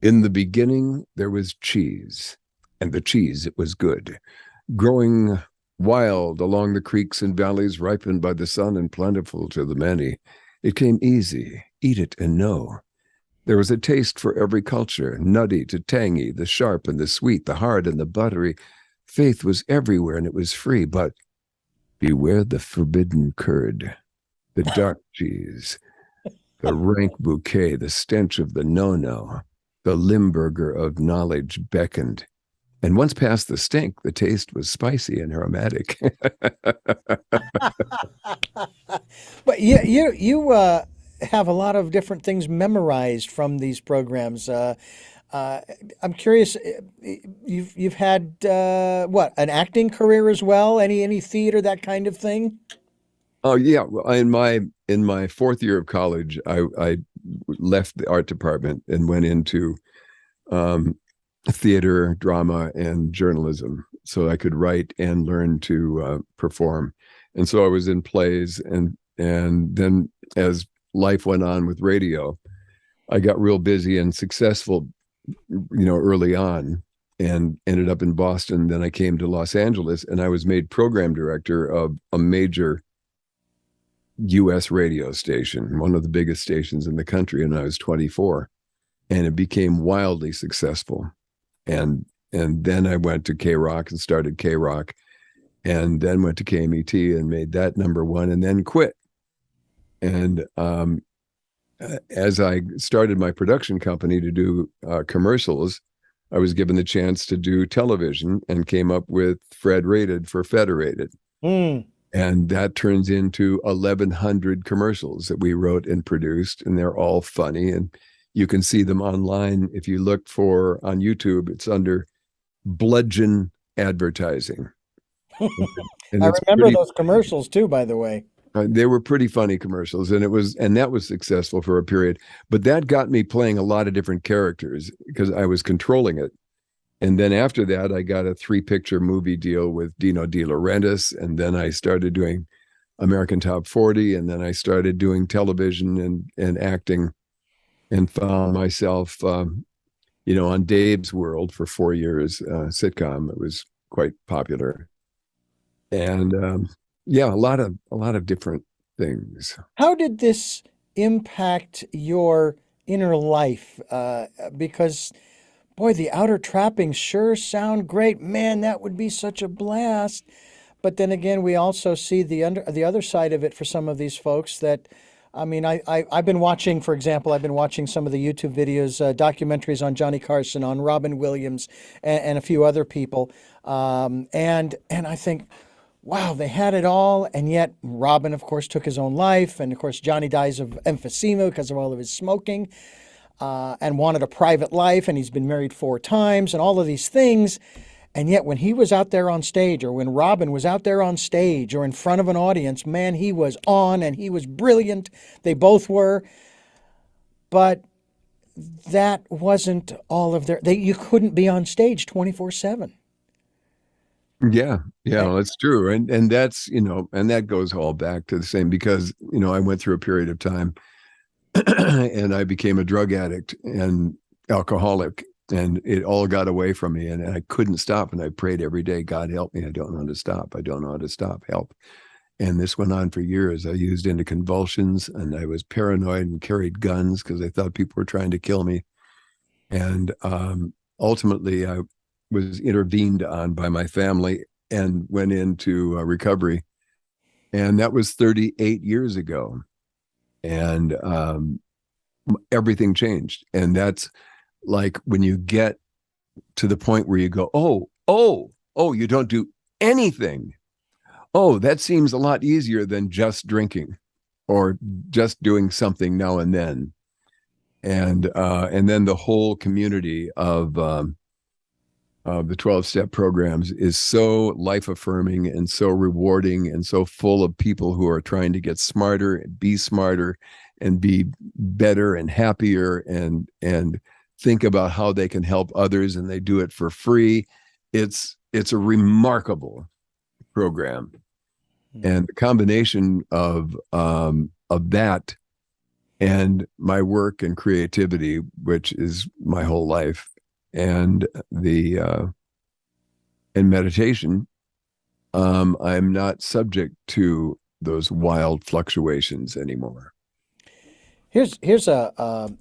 "In the beginning there was cheese, and the cheese it was good, growing wild along the creeks and valleys, ripened by the sun and plentiful to the many. It came easy, eat it and know. There was a taste for every culture, nutty to tangy, the sharp and the sweet, the hard and the buttery. Faith was everywhere and it was free, but beware the forbidden curd, the dark cheese, the rank bouquet, the stench of the no-no, the Limburger of knowledge beckoned. And once past the stink, the taste was spicy and aromatic. But you have a lot of different things memorized from these programs. I'm curious. You've had what, an acting career as well? Any theater, that kind of thing? Oh yeah, in my fourth year of college, I left the art department and went into theater, drama, and journalism, so I could write and learn to perform. And so I was in plays, and then as life went on with radio, I got real busy and successful, early on, and ended up in Boston. Then I came to Los Angeles, and I was made program director of a major U.S. radio station, one of the biggest stations in the country, and I was 24, and it became wildly successful. And then I went to KROQ and started KROQ, and then went to KMET and made that number one, and then quit. And as I started my production company to do commercials, I was given the chance to do television and came up with Federated for Federated. Mm. And that turns into 1,100 commercials that we wrote and produced, and they're all funny. And you can see them online. If you look on YouTube, it's under Bludgeon Advertising. And I remember those commercials too, by the way. They were pretty funny commercials, and that was successful for a period. But that got me playing a lot of different characters because I was controlling it. And then after that, I got a 3-picture movie deal with Dino De Laurentiis, and then I started doing American Top 40, and then I started doing television and acting, and found myself, on Dave's World for 4 years, sitcom. It was quite popular, and a lot of different things. How did this impact your inner life? Because, boy, the outer trappings sure sound great. Man, that would be such a blast. But then again, we also see the other side of it for some of these folks that, I mean, I've been watching, for example, some of the YouTube videos, documentaries on Johnny Carson, on Robin Williams, and a few other people. And I think, wow, they had it all. And yet Robin, of course, took his own life. And of course, Johnny dies of emphysema because of all of his smoking, and wanted a private life. And he's been married 4 times and all of these things. And yet when he was out there on stage, or when Robin was out there on stage or in front of an audience, man, he was on and he was brilliant. They both were. But that wasn't all of you couldn't be on stage 24/7. Yeah, that's true. And that's, and that goes all back to the same, because, I went through a period of time and I became a drug addict and alcoholic, and it all got away from me, and I couldn't stop. And I prayed every day, God, help me. I don't know how to stop. I don't know how to stop. Help. And this went on for years. I used into convulsions, and I was paranoid and carried guns because I thought people were trying to kill me. And ultimately, I was intervened on by my family and went into recovery. And that was 38 years ago. And everything changed. And that's like when you get to the point where you go, oh, you don't do anything. Oh, that seems a lot easier than just drinking or just doing something now and then. And then the whole community of the 12-step programs is so life-affirming and so rewarding and so full of people who are trying to get smarter, be smarter, and be better and happier, and think about how they can help others, and they do it for free. It's a remarkable program. And the combination of that and my work and creativity, which is my whole life, and meditation, I'm not subject to those wild fluctuations anymore. Here's a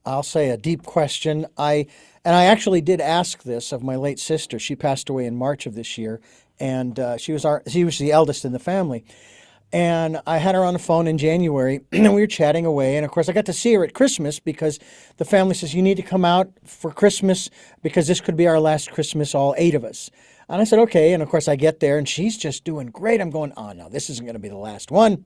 I'll say a deep question. I actually did ask this of my late sister. She passed away in March of this year, and she was the eldest in the family. And I had her on the phone in January, and we were chatting away. And of course, I got to see her at Christmas because the family says, you need to come out for Christmas because this could be our last Christmas, all 8 of us. And I said, okay. And of course, I get there, and she's just doing great. I'm going, oh, no, this isn't going to be the last one.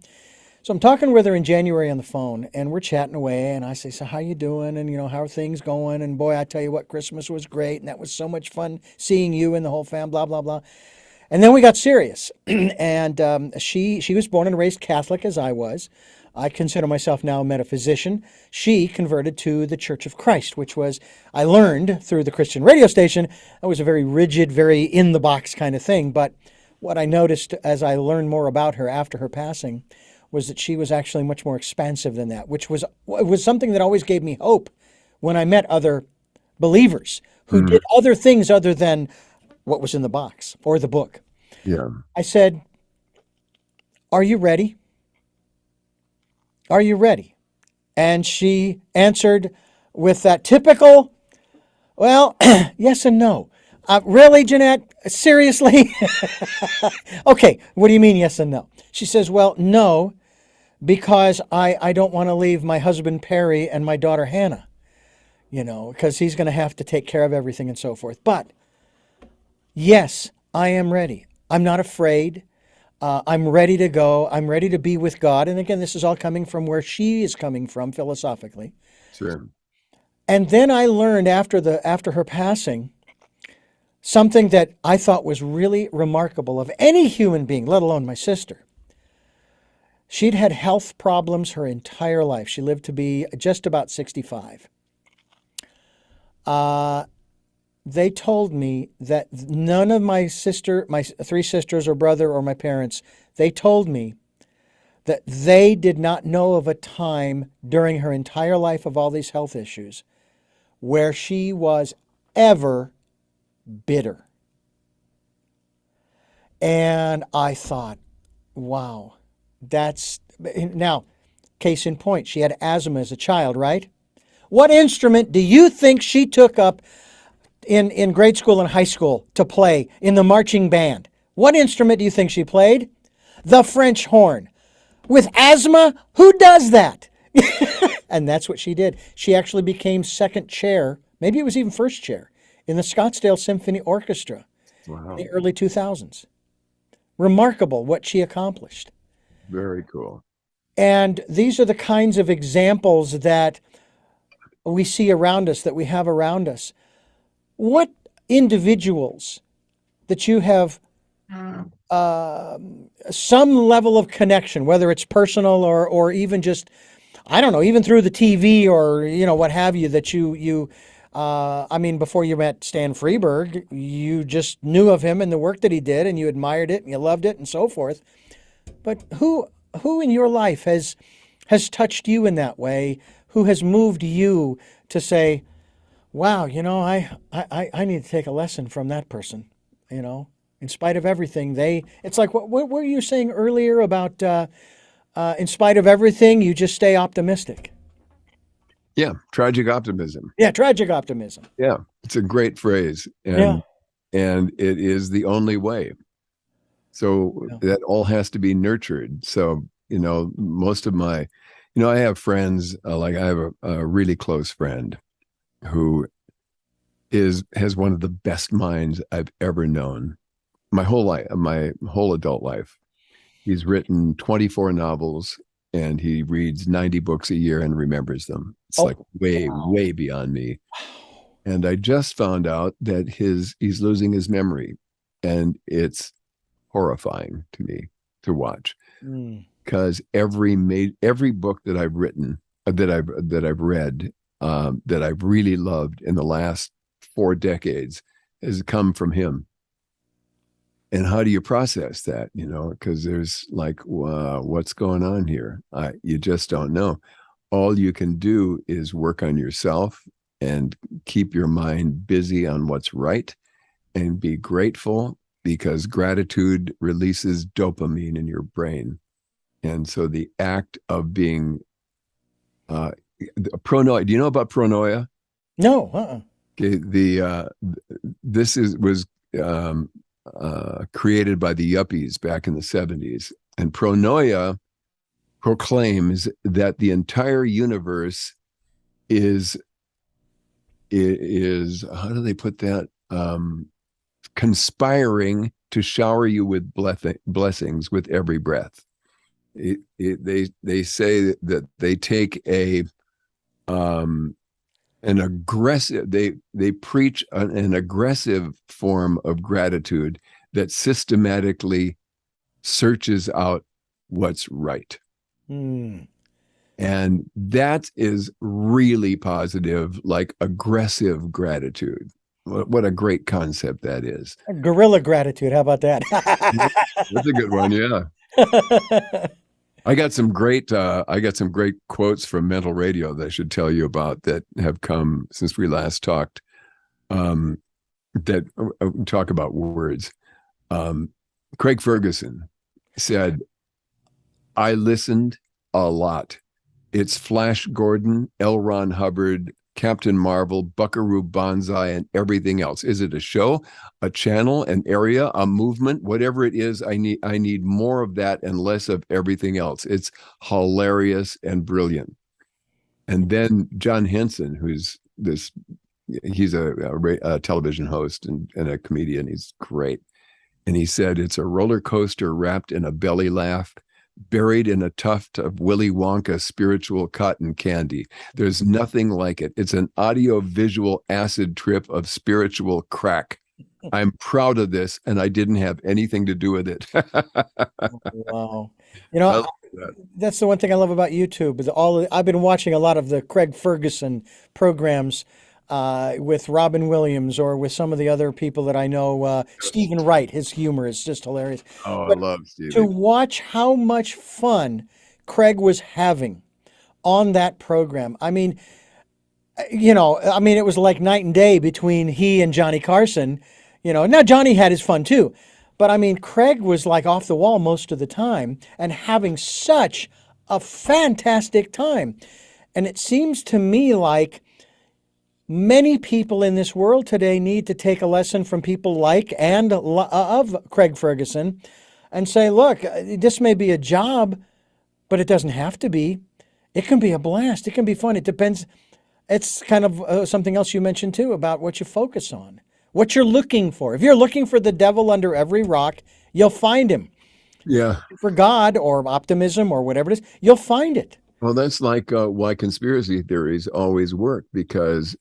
So I'm talking with her in January on the phone, and we're chatting away. And I say, so how you doing? And, how are things going? And boy, I tell you what, Christmas was great. And that was so much fun seeing you and the whole fam, blah, blah, blah. And then we got serious, and she was born and raised Catholic as I was. I consider myself now a metaphysician. She converted to the Church of Christ, which was, I learned through the Christian radio station, it was a very rigid, very in-the-box kind of thing. But what I noticed as I learned more about her after her passing was that she was actually much more expansive than that, which was something that always gave me hope when I met other believers who did other things other than what was in the box or the book. Yeah. I said, are you ready? Are you ready? And she answered with that typical, well, yes and no. Really, Jeanette? Seriously? Okay, what do you mean yes and no? She says, well, no, because I don't want to leave my husband Perry and my daughter Hannah, because he's going to have to take care of everything and so forth. But yes, I am ready. I'm not afraid. I'm ready to go. I'm ready to be with God. And again, this is all coming from where she is coming from philosophically. Sure. And then I learned after her passing something that I thought was really remarkable of any human being, let alone my sister. She'd had health problems her entire life. She lived to be just about 65. They told me that none of my 3 sisters or brother or my parents, they told me that they did not know of a time during her entire life of all these health issues where she was ever bitter. And I thought, wow, now, case in point, she had asthma as a child, right? What instrument do you think she took up in grade school and high school to play in the marching band? What instrument do you think she played? The French horn. With asthma, who does that? And that's what she did. She actually became second chair, maybe it was even first chair, in the Scottsdale Symphony Orchestra. Wow. In the early 2000s. Remarkable what she accomplished. Very cool. And these are the kinds of examples that we see around us, that we have around us. What individuals that you have some level of connection, whether it's personal or even just, I don't know, even through the TV or, what have you, that before you met Stan Freberg, you just knew of him and the work that he did and you admired it and you loved it and so forth. But who in your life has touched you in that way? Who has moved you to say, wow, I need to take a lesson from that person, in spite of everything. It's like, what were you saying earlier about, in spite of everything, you just stay optimistic. Yeah. Tragic optimism. Yeah. Tragic optimism. Yeah. It's a great phrase. And it is the only way. So that all has to be nurtured. So, most of my, I have friends, like I have a really close friend who has one of the best minds I've ever known. My whole adult life. He's written 24 novels and he reads 90 books a year and remembers them. It's way beyond me. And I just found out that he's losing his memory, and it's horrifying to me to watch. Because every book that I've written, that I've read, that I've really loved in the last 4 decades has come from him. And how do you process that? Because there's like, what's going on here? You just don't know. All you can do is work on yourself and keep your mind busy on what's right and be grateful, because gratitude releases dopamine in your brain. And so the act of being pronoia. Do you know about pronoia? No. Okay, this was created by the yuppies back in the 70s, and pronoia proclaims that the entire universe is how do they put that? Conspiring to shower you with blessings with every breath. They say that they take an aggressive, they preach an aggressive form of gratitude that systematically searches out what's right. And that is really positive, like aggressive gratitude. What a great concept that is. Guerrilla gratitude. How about that? That's a good one. Yeah. I got some great quotes from MentalRadio that I should tell you about that have come since we last talked. That talk about words. Craig Ferguson said, "I listened a lot. It's Flash Gordon, L. Ron Hubbard, Captain Marvel, Buckaroo Banzai, and everything else. Is it a show, a channel, an area, a movement? Whatever it is, I need more of that and less of everything else. It's hilarious and brilliant." And then John Henson, he's a television host and a comedian. He's great. And he said, "It's a roller coaster wrapped in a belly laugh, buried in a tuft of Willy Wonka spiritual cotton candy. There's nothing like it. It's an audio-visual acid trip of spiritual crack. I'm proud of this, and I didn't have anything to do with it." Wow. That's the one thing I love about YouTube is I've been watching a lot of the Craig Ferguson programs with Robin Williams or with some of the other people that I know. Stephen Wright, his humor is just hilarious. Oh, But I love Steve. to watch how much fun Craig was having on that program. I mean, it was like night and day between he and Johnny Carson. Now Johnny had his fun too, but I mean, Craig was like off the wall most of the time and having such a fantastic time. And it seems to me like many people in this world today need to take a lesson from people like and of Craig Ferguson and say, look, this may be a job, but it doesn't have to be. It can be a blast. It can be fun. It depends. It's kind of something else you mentioned too about what you focus on, what you're looking for. If you're looking for the devil under every rock, you'll find him. Yeah. For God or optimism or whatever it is, you'll find it. Well, that's like why conspiracy theories always work, because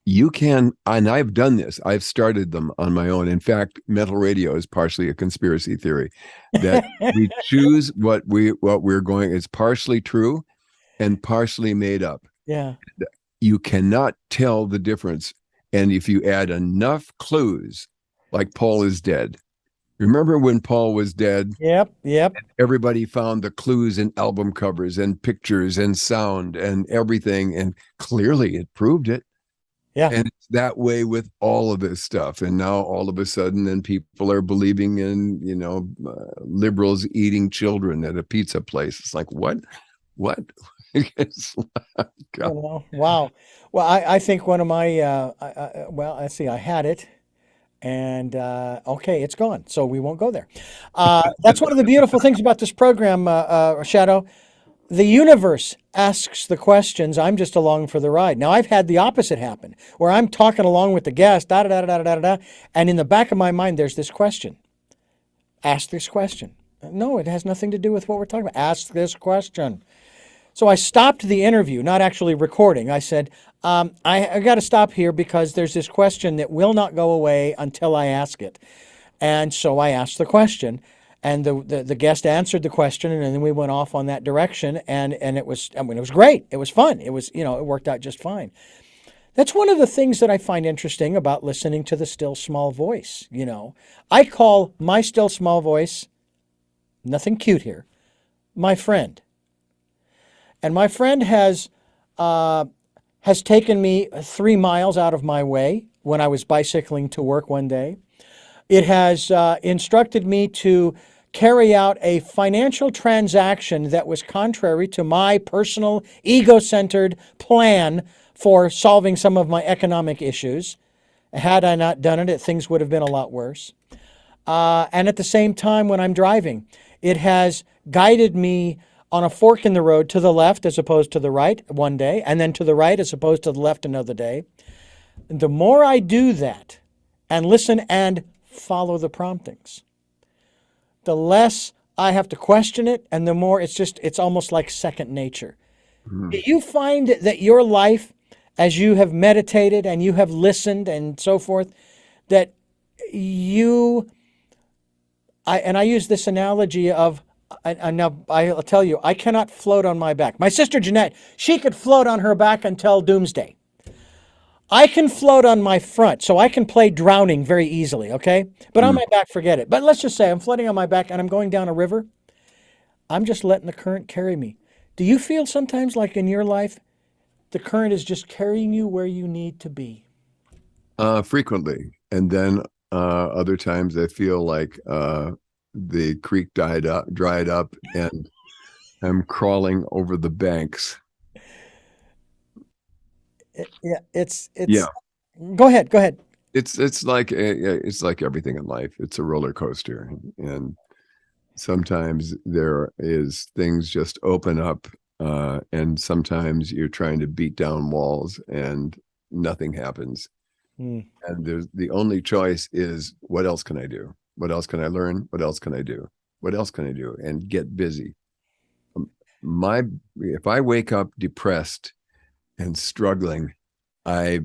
you can, and I've done this, I've started them on my own. In fact, MentalRadio is partially a conspiracy theory that we choose what we're going, it's partially true and partially made up. Yeah. You cannot tell the difference. And if you add enough clues, like Paul is dead. Remember when Paul was dead? Yep. Everybody found the clues in album covers and pictures and sound and everything. And clearly it proved it. Yeah. And it's that way with all of this stuff. And now all of a sudden, then people are believing in, liberals eating children at a pizza place. It's like, what? It's like, wow. Well, I think one of my, I had it. And, okay, it's gone. So we won't go there. That's one of the beautiful things about this program, Shadoe. The universe asks the questions. I'm just along for the ride. Now, I've had the opposite happen, where I'm talking along with the guest, and in the back of my mind, there's this question. Ask this question. No, it has nothing to do with what we're talking about. Ask this question. So I stopped the interview, not actually recording. I said, I got to stop here because there's this question that will not go away until I ask it. And so I asked the question. And the guest answered the question, and then we went off on that direction, and it was great. It was fun. It was, it worked out just fine. That's one of the things that I find interesting about listening to the still small voice. I call my still small voice, nothing cute here, my friend. And my friend has taken me 3 miles out of my way when I was bicycling to work one day. It has instructed me to carry out a financial transaction that was contrary to my personal ego-centered plan for solving some of my economic issues. Had I not done it, things would have been a lot worse. And at the same time, when I'm driving, it has guided me on a fork in the road to the left as opposed to the right one day, and then to the right as opposed to the left another day. And the more I do that and listen and follow the promptings, the less I have to question it, and the more it's almost like second nature. Mm-hmm. Do you find that your life, as you have meditated and you have listened and so forth, that I use this analogy of, and now I'll tell you, I cannot float on my back. My sister Jeanette, she could float on her back until doomsday. I can float on my front, so I can play drowning very easily, okay? But on my back, forget it. But let's just say I'm floating on my back and I'm going down a river. I'm just letting the current carry me. Do you feel sometimes like in your life, the current is just carrying you where you need to be? Frequently. And then other times I feel like the creek dried up and I'm crawling over the banks. Yeah. Go ahead. It's like everything in life. It's a roller coaster, and sometimes there is things just open up, and sometimes you're trying to beat down walls and nothing happens. And the only choice is, what else can I do? What else can I learn? What else can I do? What else can I do? And get busy. If I wake up depressed and struggling, I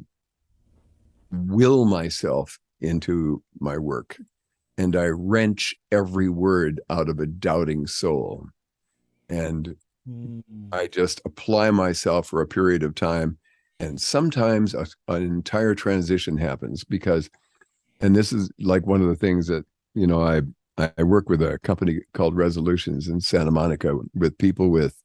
will myself into my work, and I wrench every word out of a doubting soul. And I just apply myself for a period of time. And sometimes an entire transition happens and this is like one of the things that, I work with a company called Resolutions in Santa Monica with people with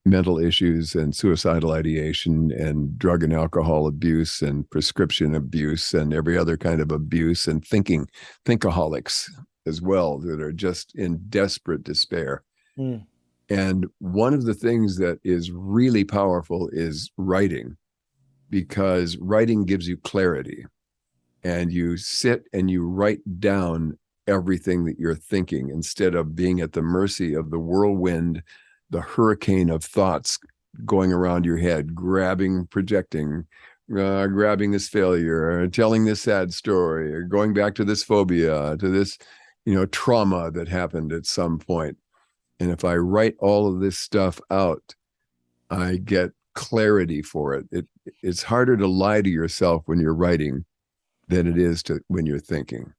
mental issues and suicidal ideation and drug and alcohol abuse and prescription abuse and every other kind of abuse, and thinkaholics as well, that are just in desperate despair. And one of the things that is really powerful is writing, because writing gives you clarity, and you sit and you write down everything that you're thinking instead of being at the mercy of the whirlwind, the hurricane of thoughts going around your head, projecting, grabbing this failure, telling this sad story, or going back to this phobia, to this, trauma that happened at some point. And if I write all of this stuff out, I get clarity for it. It's harder to lie to yourself when you're writing than it is when you're thinking.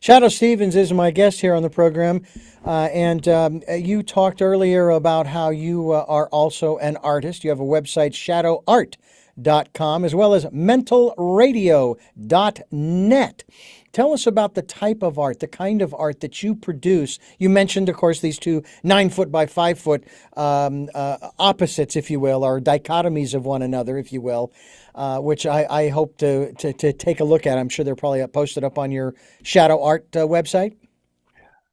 Shadoe Stevens is my guest here on the program, and you talked earlier about how you are also an artist. You have a website, shadoeart.com, as well as mentalradio.net. Tell us about the type of art, the kind of art that you produce. You mentioned, of course, these two 9-foot by 5-foot opposites, if you will, or dichotomies of one another, if you will, which I hope to take a look at. I'm sure they're probably posted up on your Shadoe Art website.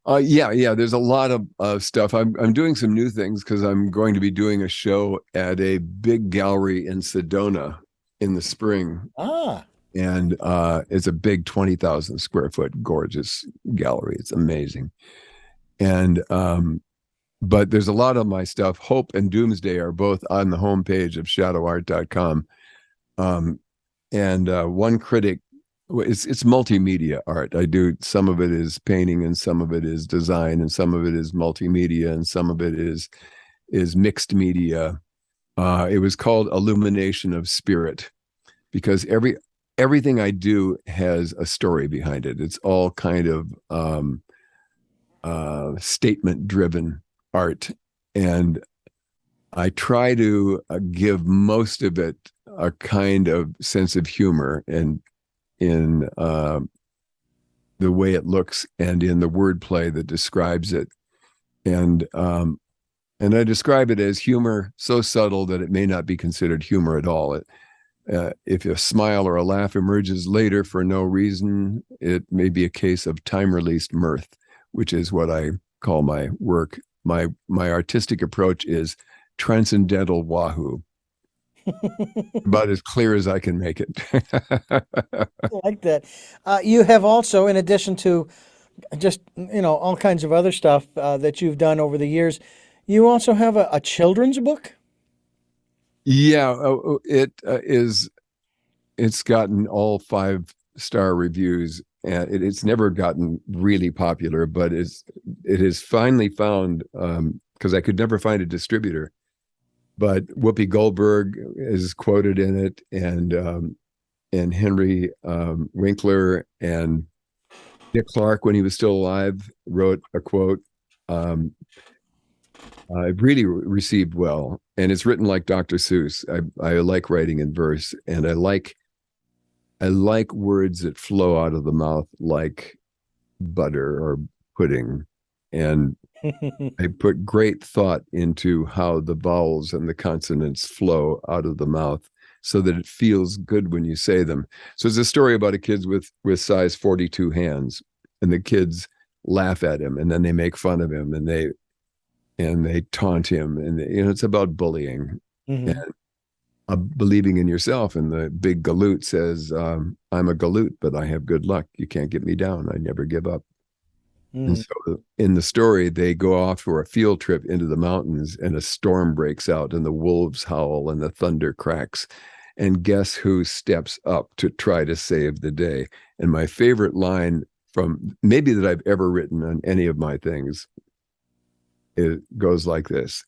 Yeah. There's a lot of stuff. I'm doing some new things because I'm going to be doing a show at a big gallery in Sedona in the spring. And it's a big 20,000 square foot, gorgeous gallery. It's amazing. And but there's a lot of my stuff. Hope and Doomsday are both on the homepage of shadoeart.com. And one critic, it's multimedia art. I do, some of it is painting, and some of it is design, and some of it is multimedia, and some of it is mixed media. It was called Illumination of Spirit, because everything I do has a story behind it. It's all kind of statement-driven art, and I try to give most of it a kind of sense of humor, and in the way it looks, and in the wordplay that describes it, and I describe it as humor so subtle that it may not be considered humor at all. If a smile or a laugh emerges later for no reason, it may be a case of time-released mirth, which is what I call my work. My artistic approach is transcendental wahoo. About as clear as I can make it. I like that. You have also, in addition to just, all kinds of other stuff that you've done over the years, you also have a children's book? Yeah, it's gotten all 5-star reviews, and it's never gotten really popular, but it has finally found, because I could never find a distributor, but Whoopi Goldberg is quoted in it, and Henry Winkler and Dick Clark, when he was still alive, wrote a quote. It really received well, and it's written like Dr. Seuss. I like writing in verse, and I like words that flow out of the mouth like butter or pudding, and I put great thought into how the vowels and the consonants flow out of the mouth so that it feels good when you say them. So it's a story about a kid with size 42 hands, and the kids laugh at him, and then they make fun of him, and they taunt him, and it's about bullying and believing in yourself. And the big galoot says, I'm a galoot, but I have good luck. You can't get me down. I never give up. And so in the story, they go off for a field trip into the mountains, and a storm breaks out, and the wolves howl and the thunder cracks. And guess who steps up to try to save the day? And my favorite line from maybe that I've ever written on any of my things, it goes like this: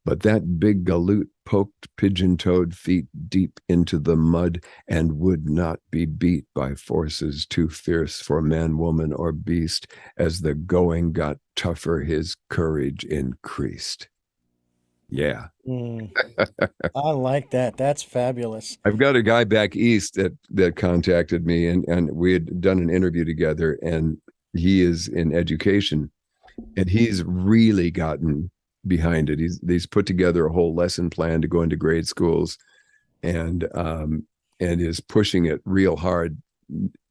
but that big galoot poked pigeon-toed feet deep into the mud and would not be beat by forces too fierce for man, woman, or beast. As the going got tougher, his courage increased. Yeah. I like that. That's fabulous. I've got a guy back east that contacted me, and we had done an interview together, and he is in education, and he's really gotten behind it. He's put together a whole lesson plan to go into grade schools, and is pushing it real hard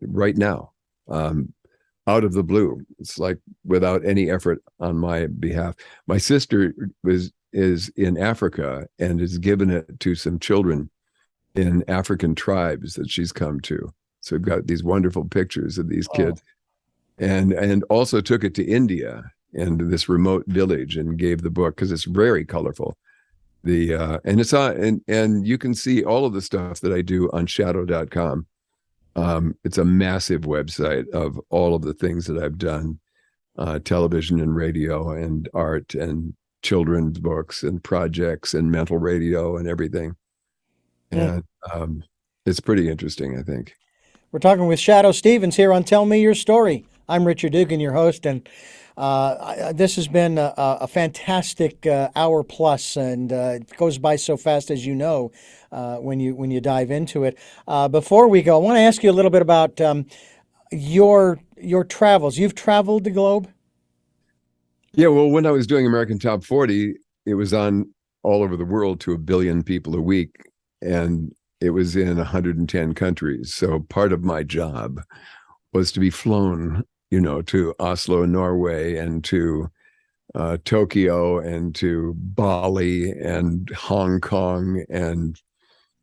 right now, out of the blue. It's like without any effort on my behalf. My sister is in Africa and has given it to some children in African tribes that she's come to. So we've got these wonderful pictures of these kids, and also took it to India and this remote village, and gave the book, because it's very colorful. And it's on, and you can see all of the stuff that I do on shadoe.com. It's a massive website of all of the things that I've done, television and radio and art and children's books and projects and MentalRadio and everything. And it's pretty interesting, I think. We're talking with Shadoe Stevens here on Tell Me Your Story. I'm Richard Dugan, your host, and this has been a fantastic hour plus, and it goes by so fast, as you know, when you dive into it. Before we go, I want to ask you a little bit about your travels. You've traveled the globe? Yeah, well, when I was doing American Top 40, it was on all over the world to 1 billion people a week, and it was in 110 countries. So part of my job was to be flown, to Oslo, Norway, and to Tokyo, and to Bali, and Hong Kong, and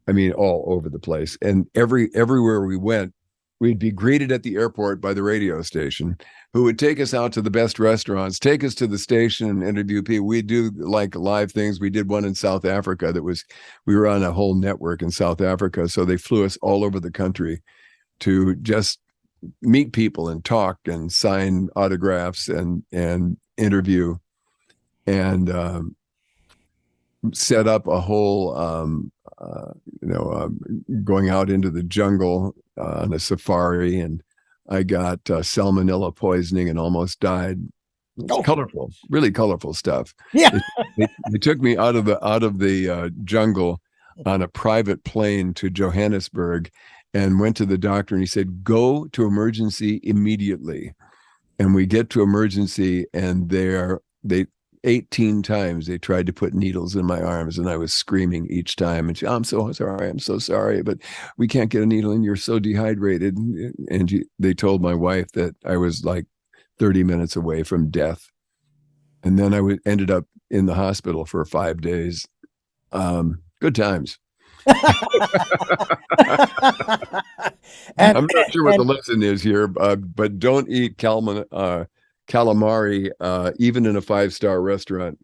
I mean, all over the place. And everywhere we went, we'd be greeted at the airport by the radio station, who would take us out to the best restaurants, take us to the station and interview people. We do like live things. We did one in South Africa we were on a whole network in South Africa. So they flew us all over the country to just meet people and talk and sign autographs and interview, and set up a whole, going out into the jungle on a safari, and I got salmonella poisoning and almost died. It's colorful, really colorful stuff. Yeah. They took me out of the jungle on a private plane to Johannesburg, and went to the doctor, and he said, go to emergency immediately. And we get to emergency, and they 18 times they tried to put needles in my arms, and I was screaming each time. And I'm so sorry, but we can't get a needle in. You're so dehydrated. And they told my wife that I was like 30 minutes away from death. And then I ended up in the hospital for 5 days. Good times. I'm not sure what the lesson is here, but don't eat calamari, even in a 5-star restaurant.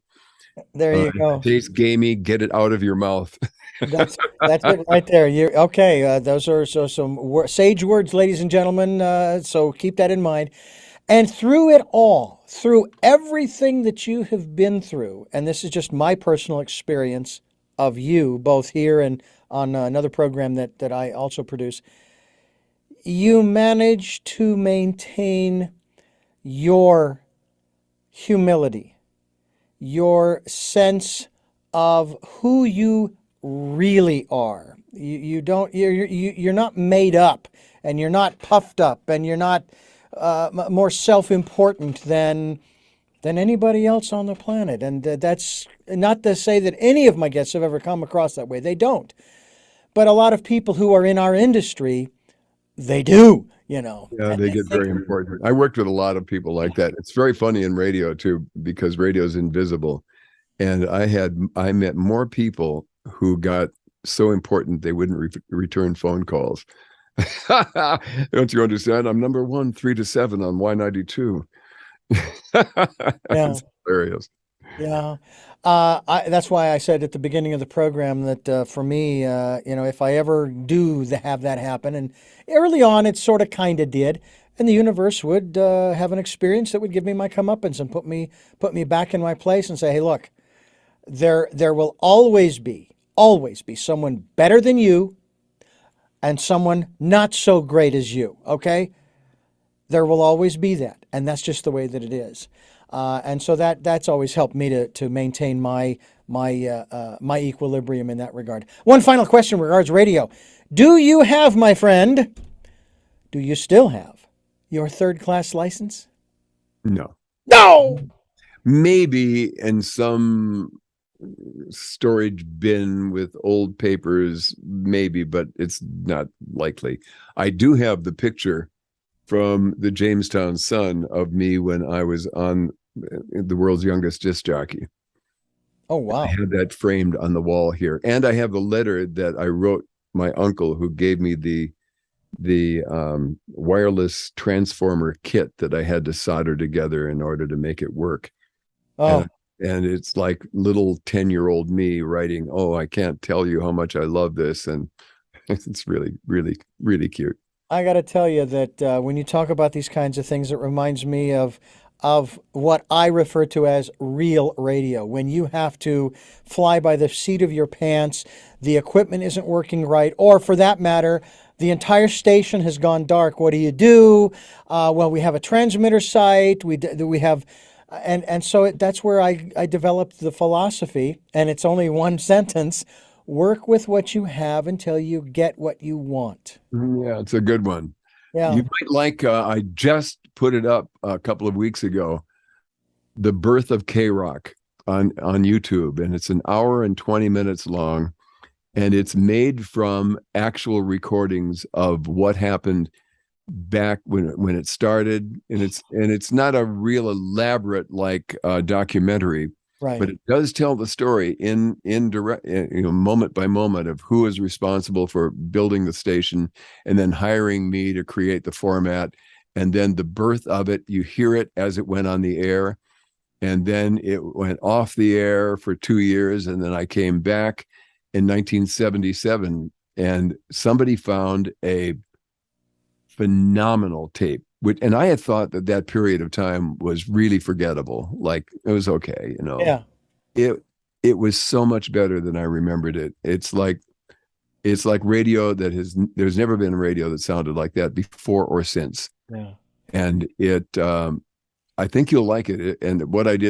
There you go. It tastes gamey. Get it out of your mouth. That's it right there. You okay? Those are some sage words, ladies and gentlemen. So keep that in mind. And through it all, through everything that you have been through, and this is just my personal experience of you, both here and on another program that I also produce, you manage to maintain your humility, your sense of who you really are. You're not made up, and you're not puffed up, and you're not more self-important than anybody else on the planet. And that's not to say that any of my guests have ever come across that way. They don't. But a lot of people who are in our industry, they do, Yeah, they get very important. I worked with a lot of people like that. It's very funny in radio too, because radio is invisible. And I met more people who got so important they wouldn't return phone calls. Don't you understand? I'm number 1, 3 to 7 on Y92. Yeah. It's hilarious. Yeah. That's why I said at the beginning of the program that for me, if I ever do have that happen, and early on it sort of kind of did, and the universe would have an experience that would give me my comeuppance and put me back in my place and say, hey, look, there will always be someone better than you and someone not so great as you, okay? There will always be that, and that's just the way that it is. And so that's always helped me to maintain my equilibrium in that regard. One final question regards radio. Do you have, my friend, do you still have your third-class license? No. No! Maybe in some storage bin with old papers, maybe, but it's not likely. I do have the picture from the Jamestown Sun of me when I was on the world's youngest disc jockey. Oh, wow. I had that framed on the wall here. And I have the letter that I wrote my uncle, who gave me the wireless transformer kit that I had to solder together in order to make it work. Oh. And it's like little 10-year-old me writing, oh, I can't tell you how much I love this. And it's really, really, really cute. I got to tell you that when you talk about these kinds of things, it reminds me of what I refer to as real radio. When you have to fly by the seat of your pants, the equipment isn't working right, or for that matter, the entire station has gone dark. What do? Well, we have a transmitter site. We have, and so that's where I developed the philosophy, and it's only one sentence. Work with what you have until you get what you want. Yeah, it's a good one. Yeah. You might like, I just put it up a couple of weeks ago, The Birth of KROQ on YouTube, and it's 1 hour and 20 minutes long, and it's made from actual recordings of what happened back when it started, and it's not a real elaborate documentary. Right. But it does tell the story in direct, moment by moment, of who is responsible for building the station and then hiring me to create the format, and then the birth of it. You hear it as it went on the air, and then it went off the air for 2 years, and then I came back in 1977, and somebody found a phenomenal tape. And I had thought that period of time was really forgettable. Like, it was okay, Yeah. It was so much better than I remembered it. It's like radio there's never been a radio that sounded like that before or since. Yeah. And I think you'll like it. And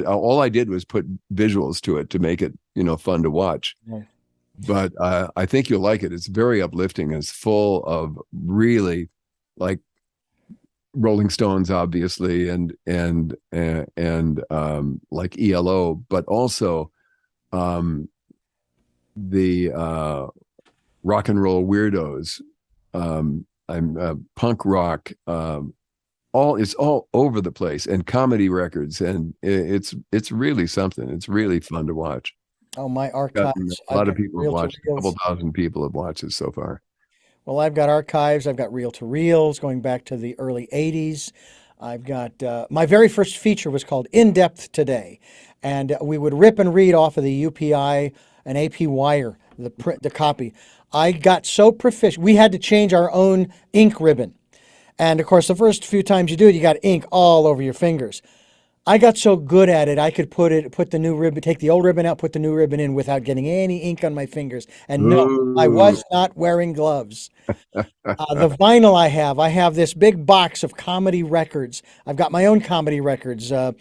all I did was put visuals to it to make it, fun to watch. Yeah. But I think you'll like it. It's very uplifting. It's full of really, like, Rolling Stones, obviously, and like ELO, but also the rock and roll weirdos. I'm punk rock, it's all over the place, and comedy records, and it's really something. It's really fun to watch. Oh, my archives. A lot I've of got people have reel to watched. A couple reels. thousand people have watched it so far. Well, I've got archives. I've got reel to reels going back to the early 80s. I've got my very first feature was called In Depth Today. And we would rip and read off of the UPI and AP wire, the copy. I got so proficient. We had to change our own ink ribbon. And of course, the first few times you do it, you got ink all over your fingers. I got so good at it, I could put the new ribbon, take the old ribbon out, put the new ribbon in without getting any ink on my fingers. And no, I Ooh. was not wearing gloves. The vinyl I have this big box of comedy records. I've got my own comedy records, with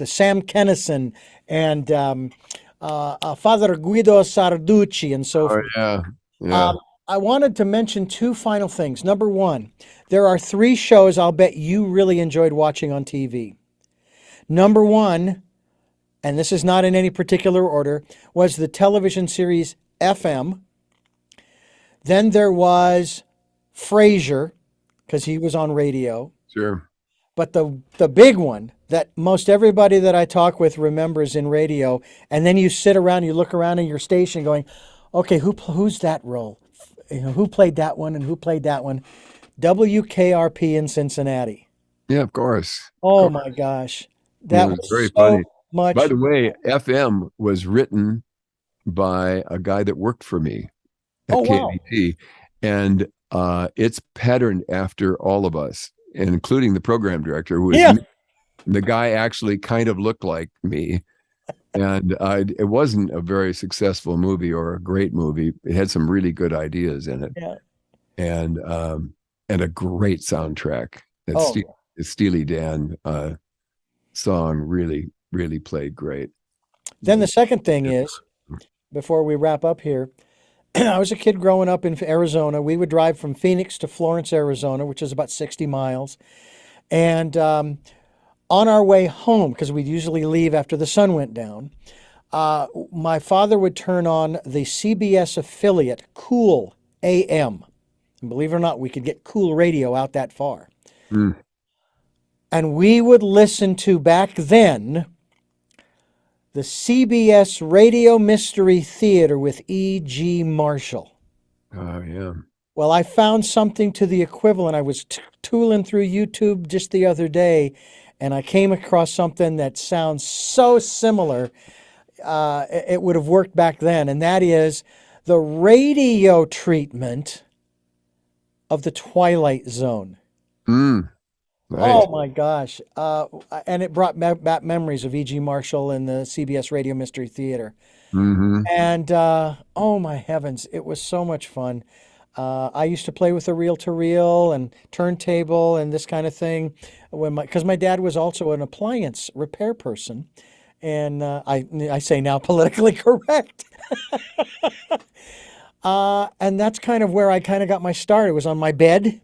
Sam Kennison and Father Guido Sarducci and so Oh forth. yeah, yeah. I wanted to mention two final things. Number one, there are 3 shows I'll bet you really enjoyed watching on TV. Number one, and this is not in any particular order, was the television series FM. Then there was Frasier, because he was on radio. Sure. But the big one that most everybody that I talk with remembers in radio, and then you sit around, you look around in your station going, okay, who's that role? Who played that one and who played that one? WKRP in Cincinnati. Yeah, of course. Oh my gosh. That It was was very so funny. much. By the way, FM was written by a guy that worked for me at Oh, wow. KBT, and it's patterned after all of us, including the program director, who was Yeah. me. The guy actually kind of looked like me. And it wasn't a very successful movie or a great movie. It had some really good ideas in it, Yeah. and a great soundtrack. That Oh, Steely Dan song really played great. then the second thing is, before we wrap up here, I was a kid growing up in Arizona. We would drive from Phoenix to Florence, Arizona, which is about 60 miles. And on our way home, because we'd usually leave after the sun went down, my father would turn on the CBS affiliate, Cool AM. And believe it or not, we could get Cool Radio out that far. Mm. And we would listen to, back then, the CBS Radio Mystery Theater with E.G. Marshall. Oh yeah. Well, I found something to the equivalent. I was tooling through YouTube just the other day, and I came across something that sounds so similar. It would have worked back then, and that is the radio treatment of the Twilight Zone. Nice. Oh my gosh. And it brought back memories of E.G. Marshall and the CBS Radio Mystery Theater. Mm-hmm. And oh my heavens, it was so much fun. I used to play with a reel-to-reel and turntable and this kind of thing because my dad was also an appliance repair person. And I say now politically correct. And that's kind of where I kind of got my start. It was on my bed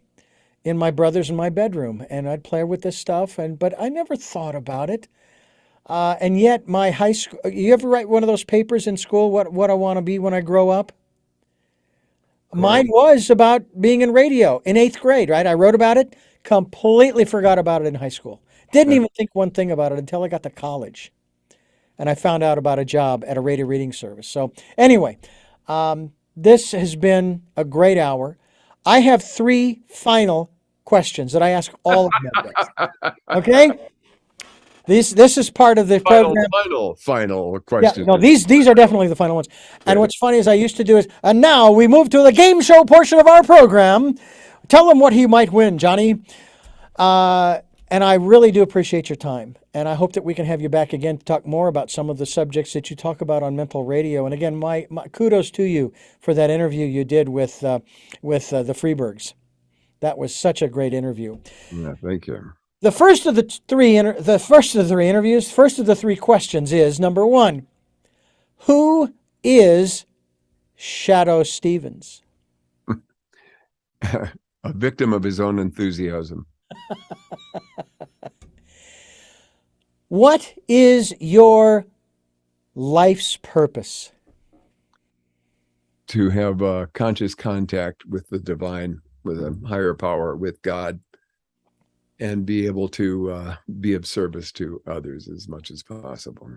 in my brother's in my bedroom, and I'd play with this stuff, but I never thought about it. And yet my high school, you ever write one of those papers in school, what I want to be when I grow up? Mine was about being in radio in 8th grade, right? I wrote about it, completely forgot about it in high school. Didn't even think one thing about it until I got to college. And I found out about a job at a radio reading service. So anyway, this has been a great hour. I have 3 final questions that I ask all of my guests. Okay? This is part of the program. Final question. Yeah, no, these are definitely the final ones. And what's funny is I used to do is, and now we move to the game show portion of our program. Tell them what he might win, Johnny. And I really do appreciate your time. And I hope that we can have you back again to talk more about some of the subjects that you talk about on Mental Radio. And again, my kudos to you for that interview you did with the Freebergs. That was such a great interview. Yeah, thank you. The first of the three questions is, number 1, who is Shadoe Stevens? A victim of his own enthusiasm. What is your life's purpose? To have conscious contact with the divine, with a higher power, with God. and be able to be of service to others as much as possible.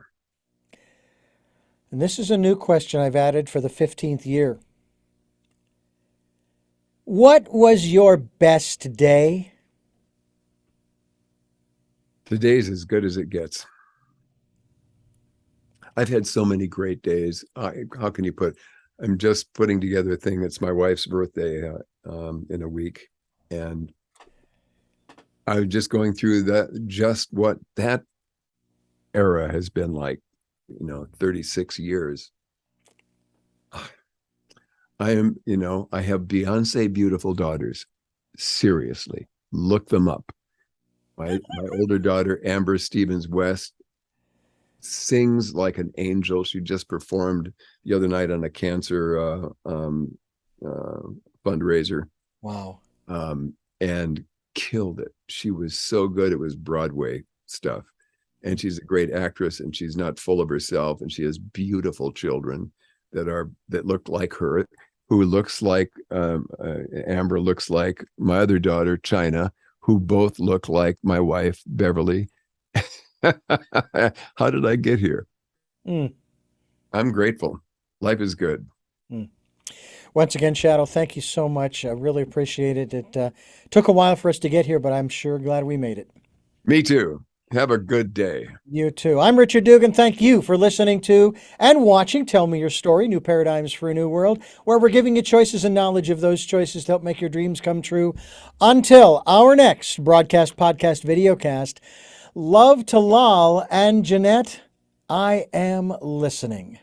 And this is a new question I've added for the 15th year. What was your best day? Today's as good as it gets. I've had so many great days. How can you put? I'm just putting together a thing. It's my wife's birthday in a week, and I was just going through just what that era has been like. 36 years. I have Beyonce beautiful daughters. Seriously, look them up. My older daughter, Amber Stevens West, sings like an angel. She just performed the other night on a cancer fundraiser. Wow. And killed it. She was so good. It was Broadway stuff. And she's a great actress, and she's not full of herself, and she has beautiful children that look like her, who looks like Amber looks like my other daughter, China, who both look like my wife, Beverly. How did I get here? I'm grateful. Life is good. Once again, Shadoe, thank you so much. I really appreciate it. It took a while for us to get here, but I'm sure glad we made it. Me too. Have a good day. You too. I'm Richard Dugan. Thank you for listening to and watching Tell Me Your Story, New Paradigms for a New World, where we're giving you choices and knowledge of those choices to help make your dreams come true. Until our next broadcast, podcast, videocast, love to Lal and Jeanette, I am listening.